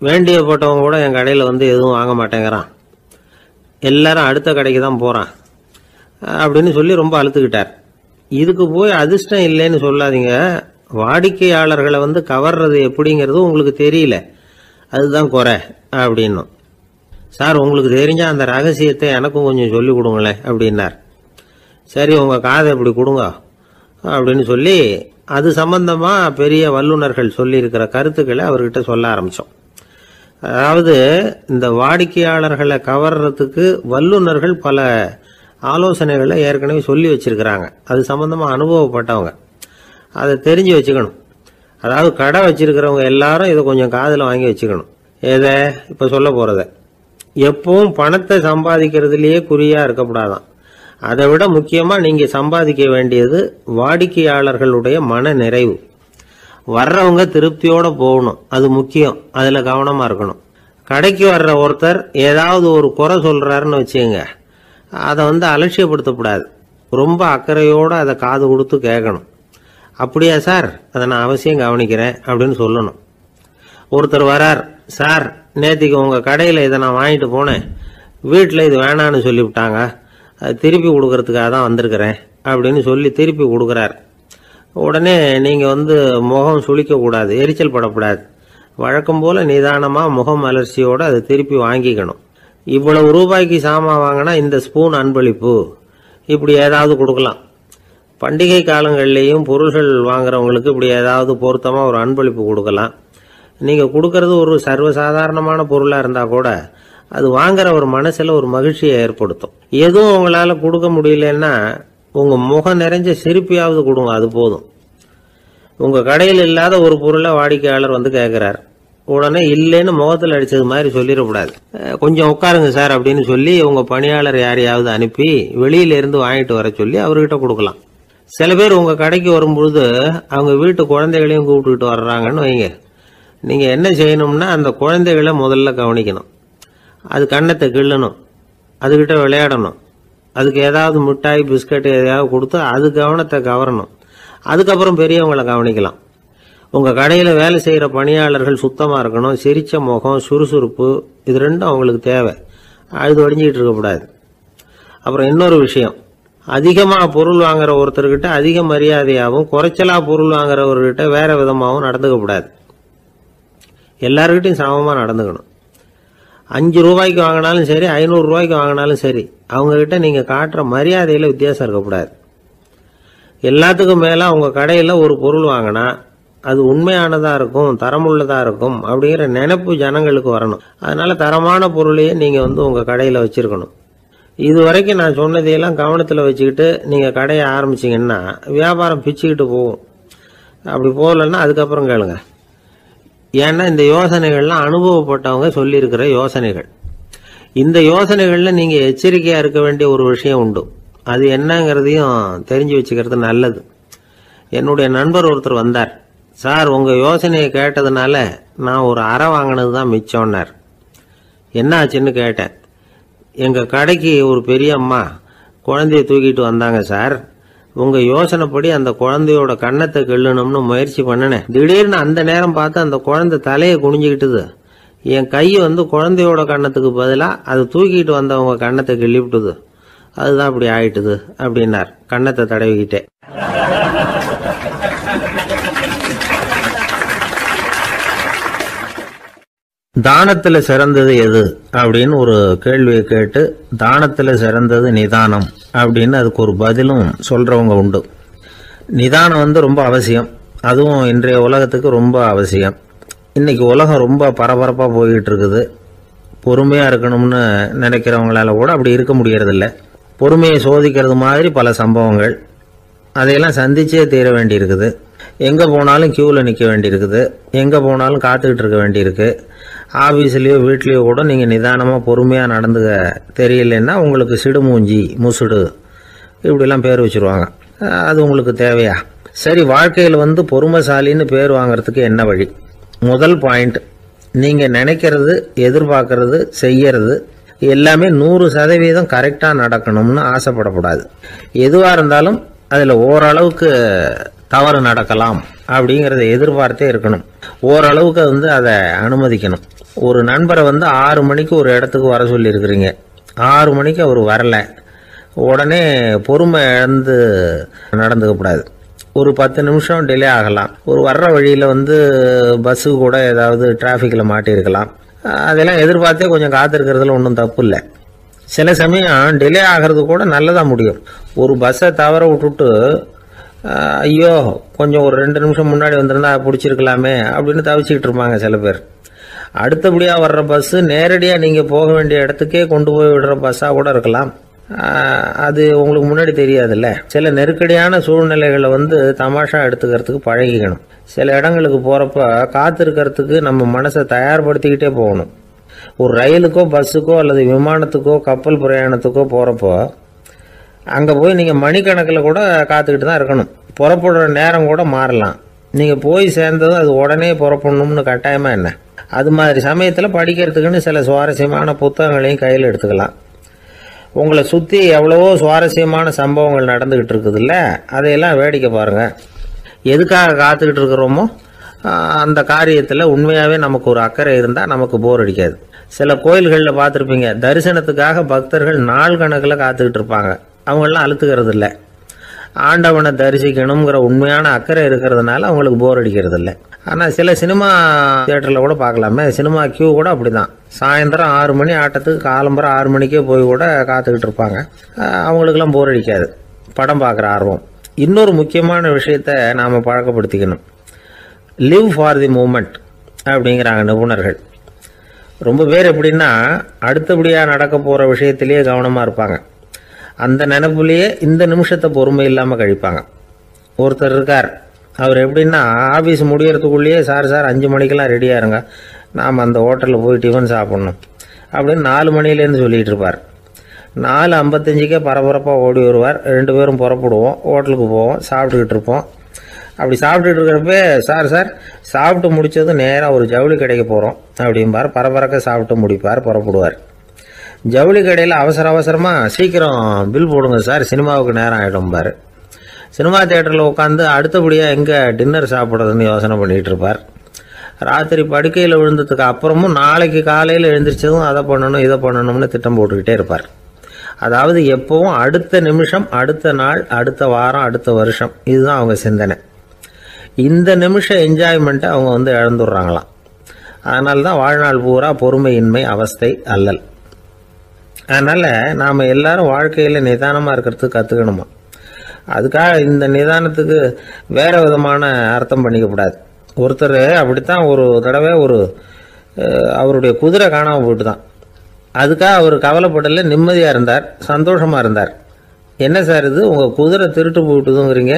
[SPEAKER 1] வேண்டிய போட்டவங்க கூட என் கடையில் வந்து எதுவும் வாங்க மாட்டேங்கிறான். எல்லாரும் அடுத்த கடைக்கு தான் போகிறான் அப்படின்னு சொல்லி ரொம்ப அழுத்துக்கிட்டார். இதுக்கு போய் அதிர்ஷ்டம் இல்லைன்னு சொல்லாதீங்க. வாடிக்கையாளர்களை வந்து கவர்றது எப்படிங்கிறது உங்களுக்கு தெரியல, அதுதான் குறை அப்படின்னும். சார், உங்களுக்கு தெரிஞ்ச அந்த ரகசியத்தை எனக்கும் கொஞ்சம் சொல்லி கொடுங்களேன் அப்படின்னார். சரி, உங்கள் காதை இப்படி கொடுங்க அப்படின்னு சொல்லி அது சம்பந்தமாக பெரிய வல்லுநர்கள் சொல்லியிருக்கிற கருத்துக்களை அவர்கிட்ட சொல்ல ஆரம்பித்தோம். அதாவது இந்த வாடிக்கையாளர்களை கவர்றதுக்கு வல்லுநர்கள் பல ஆலோசனைகளை ஏற்கனவே சொல்லி வச்சிருக்கிறாங்க. அது சம்பந்தமாக அனுபவப்பட்டவங்க, அதை தெரிஞ்சு வச்சுக்கணும். அதாவது கடை வச்சிருக்கிறவங்க எல்லாரும் இதை கொஞ்சம் காதில் வாங்கி வச்சுக்கணும். எதை இப்போ சொல்ல போகிறத. எப்பவும் பணத்தை சம்பாதிக்கிறதுலேயே குறியாக இருக்கக்கூடாதான். அதை விட முக்கியமாக நீங்கள் சம்பாதிக்க வேண்டியது வாடிக்கையாளர்களுடைய மன நிறைவு. வர்றவங்க திருப்தியோடு போகணும், அது முக்கியம். அதில் கவனமாக இருக்கணும். கடைக்கு வர்ற ஒருத்தர் ஏதாவது ஒரு குறை சொல்கிறாருன்னு வச்சுங்க, அதை வந்து அலட்சியப்படுத்தக்கூடாது. ரொம்ப அக்கறையோடு அதை காது கொடுத்து கேட்கணும். அப்படியா சார், அதை நான் அவசியம் கவனிக்கிறேன் அப்படின்னு சொல்லணும். ஒருத்தர் வரார், சார் நேற்றுக்கு உங்கள் கடையில் இதை நான் வாங்கிட்டு போனேன், வீட்டில் இது வேணான்னு சொல்லிவிட்டாங்க, அது திருப்பி கொடுக்கறதுக்காக தான் வந்திருக்கிறேன் அப்படின்னு சொல்லி திருப்பி கொடுக்குறார். உடனே நீங்கள் வந்து முகம் சுளிக்கக்கூடாது, எரிச்சல் படக்கூடாது. வழக்கம் போல் நிதானமாக முகம் அலர்ச்சியோடு அதை திருப்பி வாங்கிக்கணும். இவ்வளவு ரூபாய்க்கு சாமான் வாங்கினா இந்த ஸ்பூன் அன்பளிப்பு, இப்படி ஏதாவது கொடுக்கலாம். பண்டிகை காலங்கள்லேயும் பொருள்கள் வாங்குறவங்களுக்கு இப்படி ஏதாவது பொருத்தமாக ஒரு அன்பளிப்பு கொடுக்கலாம். நீங்கள் கொடுக்கறது ஒரு சர்வசாதாரணமான பொருளாக இருந்தால் கூட அது வாங்குற ஒரு மனசில் ஒரு மகிழ்ச்சியை ஏற்படுத்தும். எதுவும் உங்களால் கொடுக்க முடியலன்னா உங்கள் முகம் நிறைஞ்ச சிரிப்பையாவது கொடுங்க, அது போதும். உங்கள் கடையில் இல்லாத ஒரு பொருளை வாடிக்கையாளர் வந்து கேட்குறார், உடனே இல்லைன்னு முகத்தில் அடித்தது மாதிரி சொல்லிடக்கூடாது. கொஞ்சம் உட்காருங்க சார் அப்படின்னு சொல்லி உங்கள் பணியாளர் யாரையாவது அனுப்பி வெளியிலேருந்து வாங்கிட்டு வர சொல்லி அவர்கிட்ட கொடுக்கலாம். சில பேர் உங்கள் கடைக்கு வரும்பொழுது அவங்க வீட்டு குழந்தைகளையும் கூப்பிட்டுக்கிட்டு வர்றாங்கன்னு வைங்க. நீங்கள் என்ன செய்யணும்னா அந்த குழந்தைகளை முதல்ல கவனிக்கணும். அது கண்ணத்தை கிள்ளணும், அதுகிட்ட விளையாடணும், அதுக்கு ஏதாவது மிட்டாய் பிஸ்கட் எதையாவது கொடுத்து அது கவனத்தை கவரணும். அதுக்கப்புறம் பெரியவங்களை கவனிக்கலாம். உங்கள் கடையில் வேலை செய்கிற பணியாளர்கள் சுத்தமாக இருக்கணும், சிரிச்ச முகம், சுறுசுறுப்பு, இது ரெண்டும் அவங்களுக்கு தேவை. அழுது வடிஞ்சிக்கிட்டு இருக்கக்கூடாது. அப்புறம் இன்னொரு விஷயம், அதிகமாக பொருள் வாங்குற ஒருத்தர்கிட்ட அதிக மரியாதையாகவும் குறைச்சலாக பொருள் வாங்குறவர்கிட்ட வேற விதமாகவும் நடந்துக்கக்கூடாது. எல்லாருக்கிட்டையும் சமமாக நடந்துக்கணும். 5 ரூபாய்க்கு வாங்கினாலும் சரி, 500 ரூபாய்க்கு வாங்கினாலும் சரி, அவங்கக்கிட்ட நீங்கள் காட்டுற மரியாதையில் வித்தியாசம் இருக்கக்கூடாது. எல்லாத்துக்கும் மேலே உங்கள் கடையில் ஒரு பொருள் வாங்கினா அது உண்மையானதாக இருக்கும், தரமுள்ளதாக இருக்கும் அப்படிங்கிற நினைப்பு ஜனங்களுக்கு வரணும். அதனால் தரமான பொருளையே நீங்கள் உங்கள் கடையில் வச்சுருக்கணும். இது வரைக்கும் நான் சொன்னதையெல்லாம் கவனத்தில் வச்சுக்கிட்டு நீங்கள் கடையை ஆரம்பிச்சிங்கன்னா வியாபாரம் பிச்சுக்கிட்டு போகும். அப்படி போகலன்னா அதுக்கப்புறம் கேளுங்க. ஏன்னா இந்த யோசனைகள்லாம் அனுபவப்பட்டவங்க சொல்லியிருக்கிற யோசனைகள். இந்த யோசனைகளில் நீங்கள் எச்சரிக்கையாக இருக்க வேண்டிய ஒரு விஷயம் உண்டு. அது என்னங்கிறதையும் தெரிஞ்சு வச்சுக்கிறது நல்லது. என்னுடைய நண்பர் ஒருத்தர் வந்தார். சார், உங்கள் யோசனையை கேட்டதுனால நான் ஒரு அறை வாங்கினது தான் மிச்சம்னார். என்ன ஆச்சுன்னு கேட்டேன். எங்கள் கடைக்கு ஒரு பெரிய அம்மா குழந்தைய தூக்கிட்டு வந்தாங்க சார். உங்கள் யோசனைப்படி அந்த குழந்தையோட கண்ணத்தை கிள்ளணும்னு முயற்சி பண்ணினேன். திடீர்னு அந்த நேரம் பார்த்து அந்த குழந்தை தலையை குனிஞ்சிக்கிட்டுது. என் கை குழந்தையோட கண்ணத்துக்கு பதிலாக அது தூக்கிட்டு வந்தவங்க கண்ணத்தை கிள்ளிவிட்டுது. அதுதான் அப்படி ஆயிட்டுது அப்படின்னார், கண்ணத்தை தடவிக்கிட்டே. தானத்துல சிறந்தது எது அப்படின்னு ஒரு கேள்வியை கேட்டு தானத்துல சிறந்தது நிதானம் அப்படின்னு அதுக்கு ஒரு பதிலும் சொல்றவங்க உண்டு. நிதானம் ரொம்ப அவசியம். அதுவும் இன்றைய உலகத்துக்கு ரொம்ப அவசியம். இன்னைக்கு உலகம் ரொம்ப பரபரப்பா போய்கிட்டு இருக்குது. பொறுமையா இருக்கணும்னு நினைக்கிறவங்களால கூட அப்படி இருக்க முடியறதில்ல. பொறுமையை சோதிக்கிறது மாதிரி பல சம்பவங்கள். அதையெல்லாம் சந்திச்சே தீர வேண்டி இருக்குது. எங்கே போனாலும் கியூவில் நிற்க வேண்டியிருக்குது. எங்கே போனாலும் காத்துக்கிட்டு இருக்க வேண்டியிருக்கு. ஆஃபீஸ்லேயோ வீட்லேயோ கூட நீங்கள் நிதானமாக பொறுமையாக நடந்துக்க தெரியலன்னா உங்களுக்கு சிடுமூஞ்சி, முசுடு இப்படிலாம் பேர் வச்சுருவாங்க. அது உங்களுக்கு தேவையா? சரி, வாழ்க்கையில் பொறுமைசாலின்னு பேர் வாங்கிறதுக்கு என்ன வழி? முதல் பாயிண்ட், நீங்கள் நினைக்கிறது, எதிர்பார்க்கறது, செய்யறது எல்லாமே 100% கரெக்டாக நடக்கணும்னு ஆசைப்படக்கூடாது. எதுவாக இருந்தாலும் அதில் ஓரளவுக்கு தவறு நடக்கலாம் அப்படிங்கிறத எதிர்பார்த்தே இருக்கணும். ஓரளவுக்கு அதை அனுமதிக்கணும். ஒரு நண்பரை 6 மணிக்கு ஒரு இடத்துக்கு வர சொல்லியிருக்கிறீங்க. 6 மணிக்கு அவர் வரல. உடனே பொறுமை இழந்து நடந்துக்கக்கூடாது. ஒரு 10 நிமிஷம் டிலே ஆகலாம். ஒரு வர்ற வழியில் பஸ்ஸு கூட ஏதாவது டிராஃபிக்கில் மாட்டியிருக்கலாம். அதெல்லாம் எதிர்பார்த்தே கொஞ்சம் காத்திருக்கிறதுல ஒன்றும் தப்பு இல்லை. சில சமயம் டிலே ஆகிறது கூட நல்லதாக முடியும். ஒரு பஸ்ஸை தவற விட்டுட்டு ஐயோ கொஞ்சம் ஒரு 2 நிமிஷம் முன்னாடி வந்திருந்தா பிடிச்சிருக்கலாமே அப்படின்னு தவிச்சிக்கிட்டு இருப்பாங்க சில பேர். அடுத்தபடியாக வர்ற பஸ்ஸு நேரடியாக நீங்கள் போக வேண்டிய இடத்துக்கே கொண்டு போய் விடுற பஸ்ஸாக கூட இருக்கலாம். அது உங்களுக்கு முன்னாடி தெரியாதுல்ல. சில நெருக்கடியான சூழ்நிலைகளை தமாஷா எடுத்துக்கிறதுக்கு பழகிக்கணும். சில இடங்களுக்கு போகிறப்ப காத்திருக்கிறதுக்கு நம்ம மனசை தயார்படுத்திக்கிட்டே போகணும். ஒரு ரயிலுக்கோ பஸ்ஸுக்கோ அல்லது விமானத்துக்கோ கப்பல் பிரயாணத்துக்கோ போகிறப்போ அங்கே போய் நீங்கள் மணிக்கணக்கில் கூட காத்துக்கிட்டு தான் இருக்கணும். புறப்படுற நேரம் கூட மாறலாம். நீங்கள் போய் சேர்ந்ததும் அது உடனே புறப்படணும்னு கட்டாயமாக என்ன? அது மாதிரி சமயத்தில் படிக்கிறதுக்குன்னு சில சுவாரஸ்யமான புத்தகங்களையும் கையில் எடுத்துக்கலாம். உங்களை சுற்றி எவ்வளவோ சுவாரஸ்யமான சம்பவங்கள் நடந்துக்கிட்டு இருக்குதுல்ல, அதையெல்லாம் வேடிக்கை பாருங்கள். எதுக்காக காத்துக்கிட்டு இருக்கிறோமோ அந்த காரியத்தில் உண்மையாகவே நமக்கு ஒரு அக்கறை இருந்தால் நமக்கு போர் அடிக்காது. சில கோயில்களில் பார்த்துருப்பீங்க, தரிசனத்துக்காக பக்தர்கள் நாள் கணக்கில் காத்துக்கிட்டு இருப்பாங்க. அவங்களெலாம் அழுத்துக்கிறது இல்லை. ஆண்டவனை தரிசிக்கணுங்கிற உண்மையான அக்கறை இருக்கிறதுனால அவங்களுக்கு போர் அடிக்கிறது இல்லை. ஆனால் சில சினிமா தியேட்டரில் கூட பார்க்கலாமே, சினிமா கியூ கூட அப்படி தான். சாயந்தரம் 6 மணி ஆட்டத்துக்கு காலம்பரம் 6 மணிக்கே போய் கூட காத்துக்கிட்டு இருப்பாங்க. அவங்களுக்கெல்லாம் போர் அடிக்காது, படம் பார்க்குற ஆர்வம். இன்னொரு முக்கியமான விஷயத்தை நாம் பழக்கப்படுத்திக்கணும். லிவ் ஃபார் தி மூமெண்ட் அப்படிங்கிறாங்க நிபுணர்கள். ரொம்ப பேர் எப்படின்னா அடுத்தபடியாக நடக்க போகிற விஷயத்திலேயே கவனமாக இருப்பாங்க. அந்த நினைப்புலேயே இந்த நிமிஷத்தை பொறுமை இல்லாமல் கழிப்பாங்க. ஒருத்தர் இருக்கார், அவர் எப்படின்னா ஆஃபீஸ் முடியறதுக்குள்ளேயே சார் 5 மணிக்கெல்லாம் ரெடியாக இருங்க, நாம் அந்த ஹோட்டலில் போய் டிஃபன் சாப்பிட்ணும் அப்படின்னு 4 மணிலேருந்து சொல்லிகிட்டு இருப்பார். 4:55 பரபரப்பாக ஓடி வருவார். 2 பேரும் புறப்படுவோம், ஹோட்டலுக்கு போவோம், சாப்பிட்டுக்கிட்டு இருப்போம். அப்படி சாப்பிட்டுட்டு இருக்கிறப்ப சார் சாப்பிட்டு முடித்ததும் நேராக ஒரு ஜவுளி கடைக்கு போகிறோம் அப்படிம்பார். பரபரக்க சாப்பிட்டு முடிப்பார், புறப்படுவார். ஜவுளி கடையில் அவசரமாக சீக்கிரம் பில் போடுங்க சார், சினிமாவுக்கு நேரம் ஆகிடும்பார். சினிமா தியேட்டரில் உட்காந்து அடுத்தபடியாக எங்கே டின்னர் சாப்பிட்றதுன்னு யோசனை பண்ணிகிட்டு இருப்பார். ராத்திரி படுக்கையில் விழுந்ததுக்கு அப்புறமும் நாளைக்கு காலையில் எழுந்திரிச்சதும் அதை பண்ணணும் இதை பண்ணணும்னு திட்டம் போட்டுக்கிட்டே இருப்பார். அதாவது எப்பவும் அடுத்த நிமிஷம், அடுத்த நாள், அடுத்த வாரம், அடுத்த வருஷம், இதுதான் அவங்க சிந்தனை. இந்த நிமிஷம் என்ஜாய்மெண்ட்டை அவங்க இழந்துடுறாங்களாம். அதனால தான் வாழ்நாள் பூரா பொறுமையின்மை, அவஸ்தை, அல்லல். அதனால் நாம் எல்லாரும் வாழ்க்கையில் நிதானமாக இருக்கிறதுக்கு கற்றுக்கணுமா. அதுக்காக இந்த நிதானத்துக்கு வேறு விதமான அர்த்தம் பண்ணிக்கக்கூடாது. ஒருத்தர் அப்படித்தான் ஒரு தடவை அவருடைய குதிரை காணாமல் போயிட்டு தான். அதுக்காக அவர் கவலைப்படலை, நிம்மதியாக இருந்தார், சந்தோஷமாக இருந்தார். என்ன சார் இது, உங்கள் குதிரை திருட்டு போயிட்டுதுங்கிறீங்க,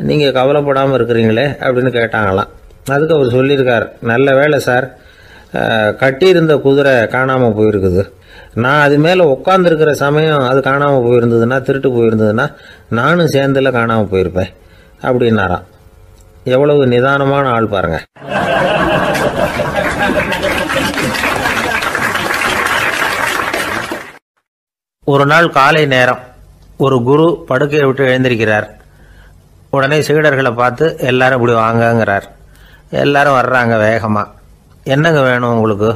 [SPEAKER 1] நீங்கள் கவலைப்படாமல் இருக்கிறீங்களே அப்படின்னு கேட்டாங்களாம். அதுக்கு அவர் சொல்லியிருக்கார், நல்ல வேலை சார், கட்டியிருந்த குதிரை காணாமல் போயிருக்குது. நான் அது மேலே உட்காந்துருக்கிற சமயம் அது காணாமல் போயிருந்ததுன்னா, திருட்டு போயிருந்ததுன்னா நானும் சேர்ந்துல காணாமல் போயிருப்பேன் அப்படின்னாராம். எவ்வளவு நிதானமான ஆள் பாருங்க. ஒரு நாள் காலை நேரம் ஒரு குரு படுக்கையை விட்டு எழுந்திருக்கிறார். உடனே சீடர்களை பார்த்து எல்லாரும் இப்படி வாங்கங்கிறார். எல்லாரும் வர்றாங்க வேகமாக. என்னங்க வேணும் உங்களுக்கு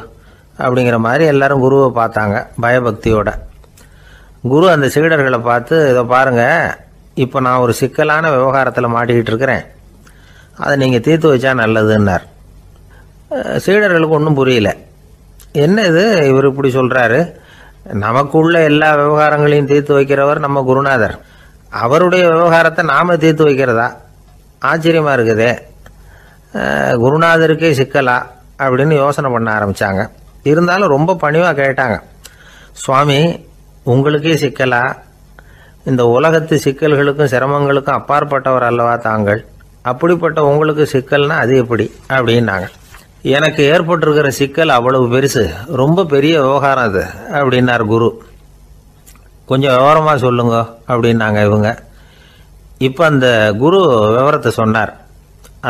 [SPEAKER 1] அப்படிங்கிற மாதிரி எல்லாரும் குருவை பார்த்தாங்க பயபக்தியோட. குரு அந்த சீடர்களை பார்த்து, இதை பாருங்கள், இப்போ நான் ஒரு சிக்கலான விவகாரத்தில் மாட்டிக்கிட்டு இருக்கிறேன், அதை நீங்கள் தீர்த்து வச்சா நல்லதுன்னார். சீடர்களுக்கு ஒன்றும் புரியல. என்ன இது, இவர் இப்படி சொல்கிறாரு, நமக்குள்ள எல்லா விவகாரங்களையும் தீர்த்து வைக்கிறவர் நம்ம குருநாதர், அவருடைய விவகாரத்தை நாம் தீர்த்து வைக்கிறதா, ஆச்சரியமாக இருக்குதே, குருநாதருக்கே சிக்கலா அப்படின்னு யோசனை பண்ண ஆரம்பித்தாங்க. இருந்தாலும் ரொம்ப பணிவாக கேட்டாங்க, சுவாமி உங்களுக்கே சிக்கலா, இந்த உலகத்து சிக்கல்களுக்கும் சிரமங்களுக்கும் அப்பாற்பட்டவர் அல்லவா தாங்கள், அப்படிப்பட்ட உங்களுக்கு சிக்கல்னா அது எப்படி அப்படின்னாங்க. எனக்கு ஏற்பட்டிருக்கிற சிக்கல் அவ்வளவு பெருசு, ரொம்ப பெரிய விவகாரம் அது அப்படின்னார் குரு. கொஞ்சம் விவரமாக சொல்லுங்க அப்படின்னாங்க இவங்க. இப்போ அந்த குரு விவரத்தை சொன்னார்.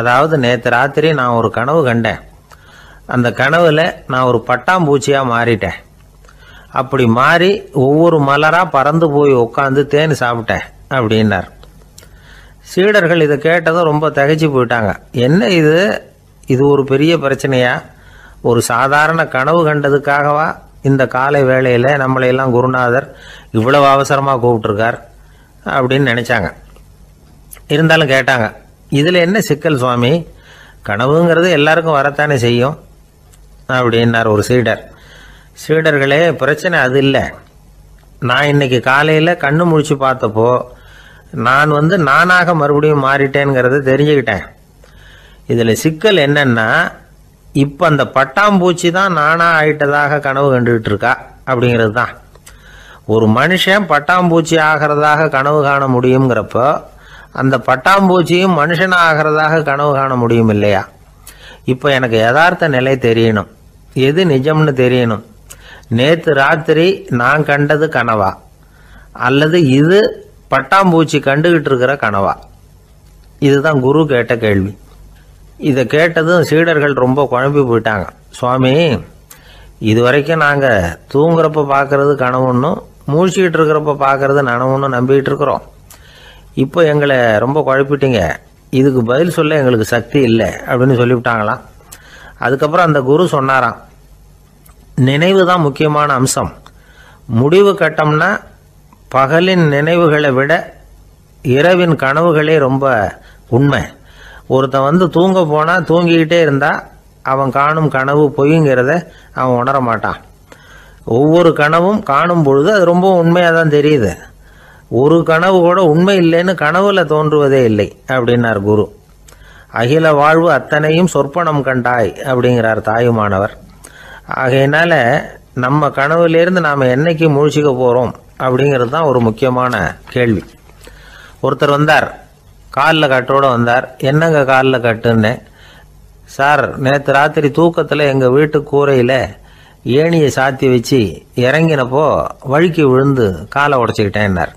[SPEAKER 1] அதாவது நேற்று ராத்திரி நான் ஒரு கனவு கண்டேன். அந்த கனவில் நான் ஒரு பட்டாம்பூச்சியாக மாறிட்டேன். அப்படி மாறி ஒவ்வொரு மலராக பறந்து போய் உட்காந்து தேன் சாப்பிட்டேன் அப்படின்னார். சீடர்கள் இதை கேட்டதும் ரொம்ப திகைச்சு போயிட்டாங்க. என்ன இது ஒரு பெரிய பிரச்சனையா, ஒரு சாதாரண கனவு கண்டதுக்காகவா இந்த காலை வேளையில் நம்மளையெல்லாம் குருநாதர் இவ்வளவு அவசரமாக கூப்பிட்டுருக்கார் அப்படின்னு நினச்சாங்க. இருந்தாலும் கேட்டாங்க, இதில் என்ன சிக்கல் சுவாமி, கனவுங்கிறது எல்லாருக்கும் வரத்தானே செய்யும் அப்படின்னார் ஒரு சீடர். சீடர்களே, பிரச்சனை அது இல்லை. நான் இன்னைக்கு காலையில் கண்ணு முழிச்சு பார்த்தப்போ நான் நானாக மறுபடியும் மாறிட்டேங்கிறத தெரிஞ்சுக்கிட்டேன். இதில் சிக்கல் என்னன்னா, இப்போ அந்த பட்டாம்பூச்சி தான் நானாக ஆயிட்டதாக கனவு கண்டுகிட்டு இருக்கா அப்படிங்கிறது தான். ஒரு மனுஷன் பட்டாம்பூச்சி ஆகிறதாக கனவு காண முடியுங்கிறப்போ அந்த பட்டாம்பூச்சியும் மனுஷனாக ஆகிறதாக கனவு காண முடியும் இல்லையா? இப்போ எனக்கு யதார்த்த நிலை தெரியணும், எது நிஜம்னு தெரியணும். நேற்று ராத்திரி நான் கண்டது கனவா, அல்லது இது பட்டாம்பூச்சி கண்டுகிட்டு இருக்கிற கனவா? இதுதான் குரு கேட்ட கேள்வி. இதை கேட்டதும் சீடர்கள் ரொம்ப குழம்பி போயிட்டாங்க. சுவாமி, இது வரைக்கும் நாங்கள் தூங்குறப்ப பார்க்கறது கனவுன்னும் மூழ்கிட்டு இருக்கிறப்ப பார்க்கறது நனவுன்னு நம்பிக்கிட்டு இருக்கிறோம். இப்போ எங்களை ரொம்ப குழப்பிட்டீங்க, இதுக்கு பதில் சொல்ல எங்களுக்கு சக்தி இல்லை அப்படின்னு சொல்லிவிட்டாங்களாம். அதுக்கப்புறம் அந்த குரு சொன்னாராம், நினைவு தான் முக்கியமான அம்சம். முடிவு கட்டம்னா பகலின் நினைவுகளை விட இரவின் கனவுகளே ரொம்ப உண்மை. ஒருத்தன் வந்து தூங்க போனால் தூங்கிக்கிட்டே இருந்தால் அவன் காணும் கனவு பொய்ங்கிறத அவன் உணர மாட்டான். ஒவ்வொரு கனவும் காணும் பொழுது அது ரொம்ப உண்மையாக தான் தெரியுது. ஒரு கனவு கூட உண்மை இல்லைன்னு கனவுல தோன்றுவதே இல்லை அப்படின்னார் குரு. அகில வாழ்வு அத்தனையும் சொற்பனம் கண்டாய் அப்படிங்கிறார் தாயுமானவர். ஆகையினால நம்ம கனவுலேருந்து நாம் என்னைக்கு முழிச்சிக்க போகிறோம் அப்படிங்கிறது தான் ஒரு முக்கியமான கேள்வி. ஒருத்தர் வந்தார், காலில் கட்டோடு வந்தார். என்னங்க காலில் கட்டுன்னு? சார், நேற்று ராத்திரி தூக்கத்தில் எங்கள் வீட்டு கூரையில் ஏணியை சாத்தி வச்சு இறங்கினப்போ வழுக்கி விழுந்து காலை உடச்சிக்கிட்டேன்னார்.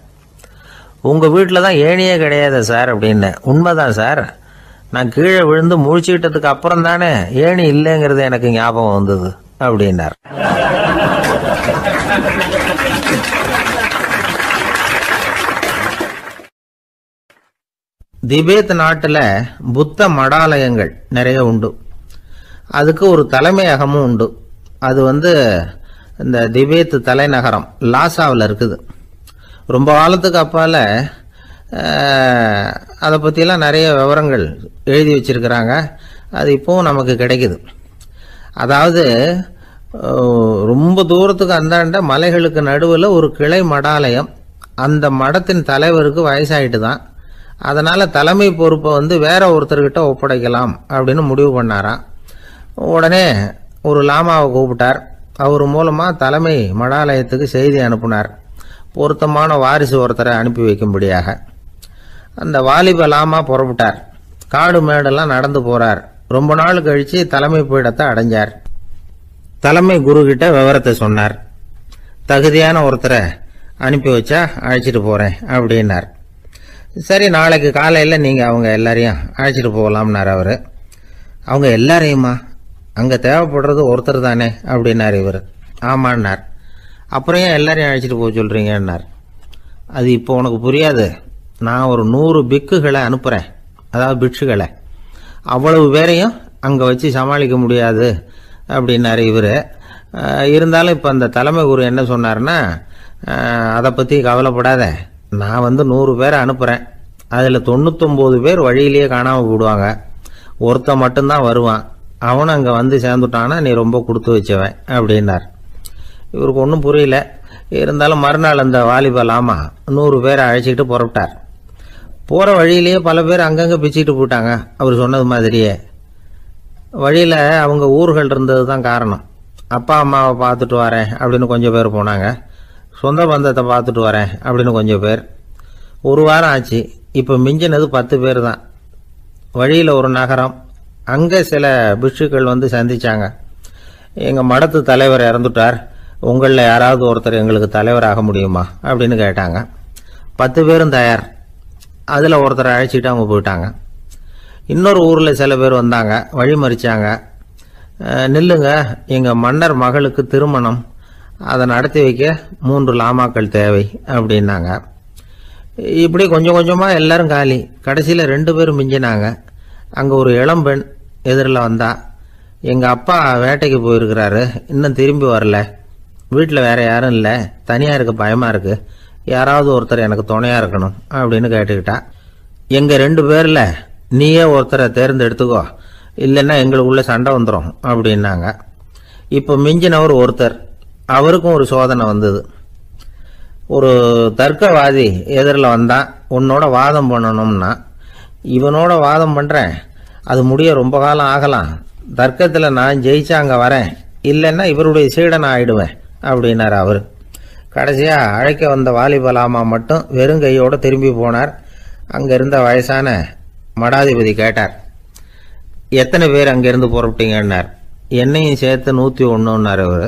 [SPEAKER 1] உங்கள் வீட்டில் தான் ஏணியே கிடையாது சார் அப்படின்னு. உண்மைதான் சார், நான் கீழே விழுந்து முழிச்சுக்கிட்டதுக்கு அப்புறம் தானே ஏணி இல்லைங்கிறது எனக்கு ஞாபகம் வந்தது அப்படின்னார். திபேத் நாட்டில் புத்த மடாலயங்கள் நிறைய உண்டு. அதுக்கு ஒரு தலைமையகமும் உண்டு. அது இந்த திபேத் தலைநகரம் லாசாவில் இருக்குது. ரொம்ப காலத்துக்கு அப்பால் அதை பற்றியெல்லாம் நிறைய விவரங்கள் எழுதி வச்சிருக்கிறாங்க. அது இப்போவும் நமக்கு கிடைக்குது. அதாவது ரொம்ப தூரத்துக்கு அந்தாண்ட மலைகளுக்கு நடுவில் ஒரு கிளை மடாலயம். அந்த மடத்தின் தலைவருக்கு வயசாயிட்டு தான். அதனால் தலைமை பொறுப்பை வேற ஒருத்தர்கிட்ட ஒப்படைக்கலாம் அப்படின்னு முடிவு பண்ணாராம். உடனே ஒரு லாமாவை கூப்பிட்டார். அவர் மூலமாக தலைமை மடாலயத்துக்கு செய்தி அனுப்புனார், பொருத்தமான வாரிசு ஒருத்தரை அனுப்பி வைக்கும்படியாக. அந்த வாலிப லாமா புறப்பட்டார். காடு மேடெல்லாம் நடந்து போகிறார். ரொம்ப நாள் கழித்து தலைமை பீடத்தை அடைஞ்சார். தலைமை குரு கிட்ட விவரத்தை சொன்னார். தகுதியான ஒருத்தரை அனுப்பி வச்சா அழைச்சிட்டு போகிறேன் அப்படின்னார். சரி, நாளைக்கு காலையில் நீங்கள் அவங்க எல்லாரையும் அழைச்சிட்டு போகலாம்னார் அவர். அவங்க எல்லாரையுமா? அங்கே தேவைப்படுறது ஒருத்தர் தானே அப்படின்னார் இவர். ஆமான்னார். அப்புறம் ஏன் எல்லாரையும் அழைச்சிட்டு போக சொல்கிறீங்கன்னார். அது இப்போ உனக்கு புரியாது. நான் ஒரு 100 பிக்குகளை அனுப்புகிறேன், அதாவது பிட்சுகளை. அவ்வளவு பேரையும் அங்கே வச்சு சமாளிக்க முடியாது அப்படின்னார் இவர். இருந்தாலும் இப்போ அந்த தலைமை குரு என்ன சொன்னார்னா, அதை பற்றி கவலைப்படாத, நான் 100 பேரை அனுப்புகிறேன். அதில் 99 பேர் வழியிலேயே காணாமல் போடுவாங்க. ஒருத்தன் மட்டும்தான் வருவான். அவனும் அங்கே சேர்ந்துட்டானா நீ ரொம்ப கொடுத்து வச்சவன் அப்படின்னார். இவருக்கு ஒன்றும் புரியல. இருந்தாலும் மறுநாள் அந்த வாலிபலாமா 100 பேரை அழைச்சிக்கிட்டு புறப்பட்டார். போகிற வழியிலேயே பல பேர் அங்கங்கே பிச்சுக்கிட்டு போயிட்டாங்க. அவர் சொன்னது மாதிரியே. வழியில் அவங்க ஊர்கள் இருந்தது தான் காரணம். அப்பா அம்மாவை பார்த்துட்டு வரேன் அப்படின்னு கொஞ்சம் பேர் போனாங்க. சொந்த பந்தத்தை பார்த்துட்டு வரேன் அப்படின்னு கொஞ்சம் பேர். ஒரு வாரம் ஆச்சு. இப்போ மிஞ்சினது 10 பேர் தான். வழியில் ஒரு நகரம். அங்கே சில பிட்சுக்கள் சந்திச்சாங்க. எங்கள் மடத்து தலைவர் இறந்துட்டார், உங்களில் யாராவது ஒருத்தர் எங்களுக்கு தலைவராக முடியுமா அப்படின்னு கேட்டாங்க. 10 பேரும் தயார். அதில் ஒருத்தரை அழைச்சிட்டு அவங்க போயிட்டாங்க. இன்னொரு ஊரில் சில பேர் வந்தாங்க, வழி மறிச்சாங்க. நில்லுங்க, எங்கள் மன்னர் மகளுக்கு திருமணம், அதை நடத்தி வைக்க 3 லாமாக்கள் தேவை அப்படின்னாங்க. இப்படி கொஞ்சம் கொஞ்சமாக எல்லாரும் காலி. கடைசியில் 2 பேரும் மிஞ்சினாங்க. அங்கே ஒரு இளம்பெண் எதிரில் வந்தா. எங்கள் அப்பா வேட்டைக்கு போயிருக்கிறாரு, இன்னும் திரும்பி வரல. வீட்டில் வேற யாரும் இல்லை, தனியாக இருக்க பயமாக இருக்குது, யாராவது ஒருத்தர் எனக்கு துணையாக இருக்கணும் அப்படின்னு கேட்டுக்கிட்டா. எங்கள் 2 பேரில் நீயே ஒருத்தரை தேர்ந்தெடுத்துக்கோ, இல்லைன்னா எங்களுக்குள்ள சண்டை வந்துடும் அப்படின்னாங்க. இப்போ மிஞ்சினவர் ஒருத்தர். அவருக்கும் ஒரு சோதனை வந்தது. ஒரு தர்க்கவாதி எதிரில் வந்தான். உன்னோட வாதம் பண்ணணும்னா. இவனோட வாதம் பண்ணுறேன், அது முடிய ரொம்ப காலம் ஆகலாம். தர்க்கத்தில் நான் ஜெயிச்சா அங்கே வரேன், இல்லைன்னா இவருடைய சீடனை ஆயிடுவேன் அப்படின்னார் அவர். கடைசியாக அழைக்க வந்த வாலிபலாமா மட்டும் வெறும் கையோடு திரும்பி போனார். அங்கே இருந்த வயசான மடாதிபதி கேட்டார், எத்தனை பேர் அங்கேருந்து புறப்பட்டீங்கன்னார். என்னையும் சேர்த்து 101ன்னார் அவர்.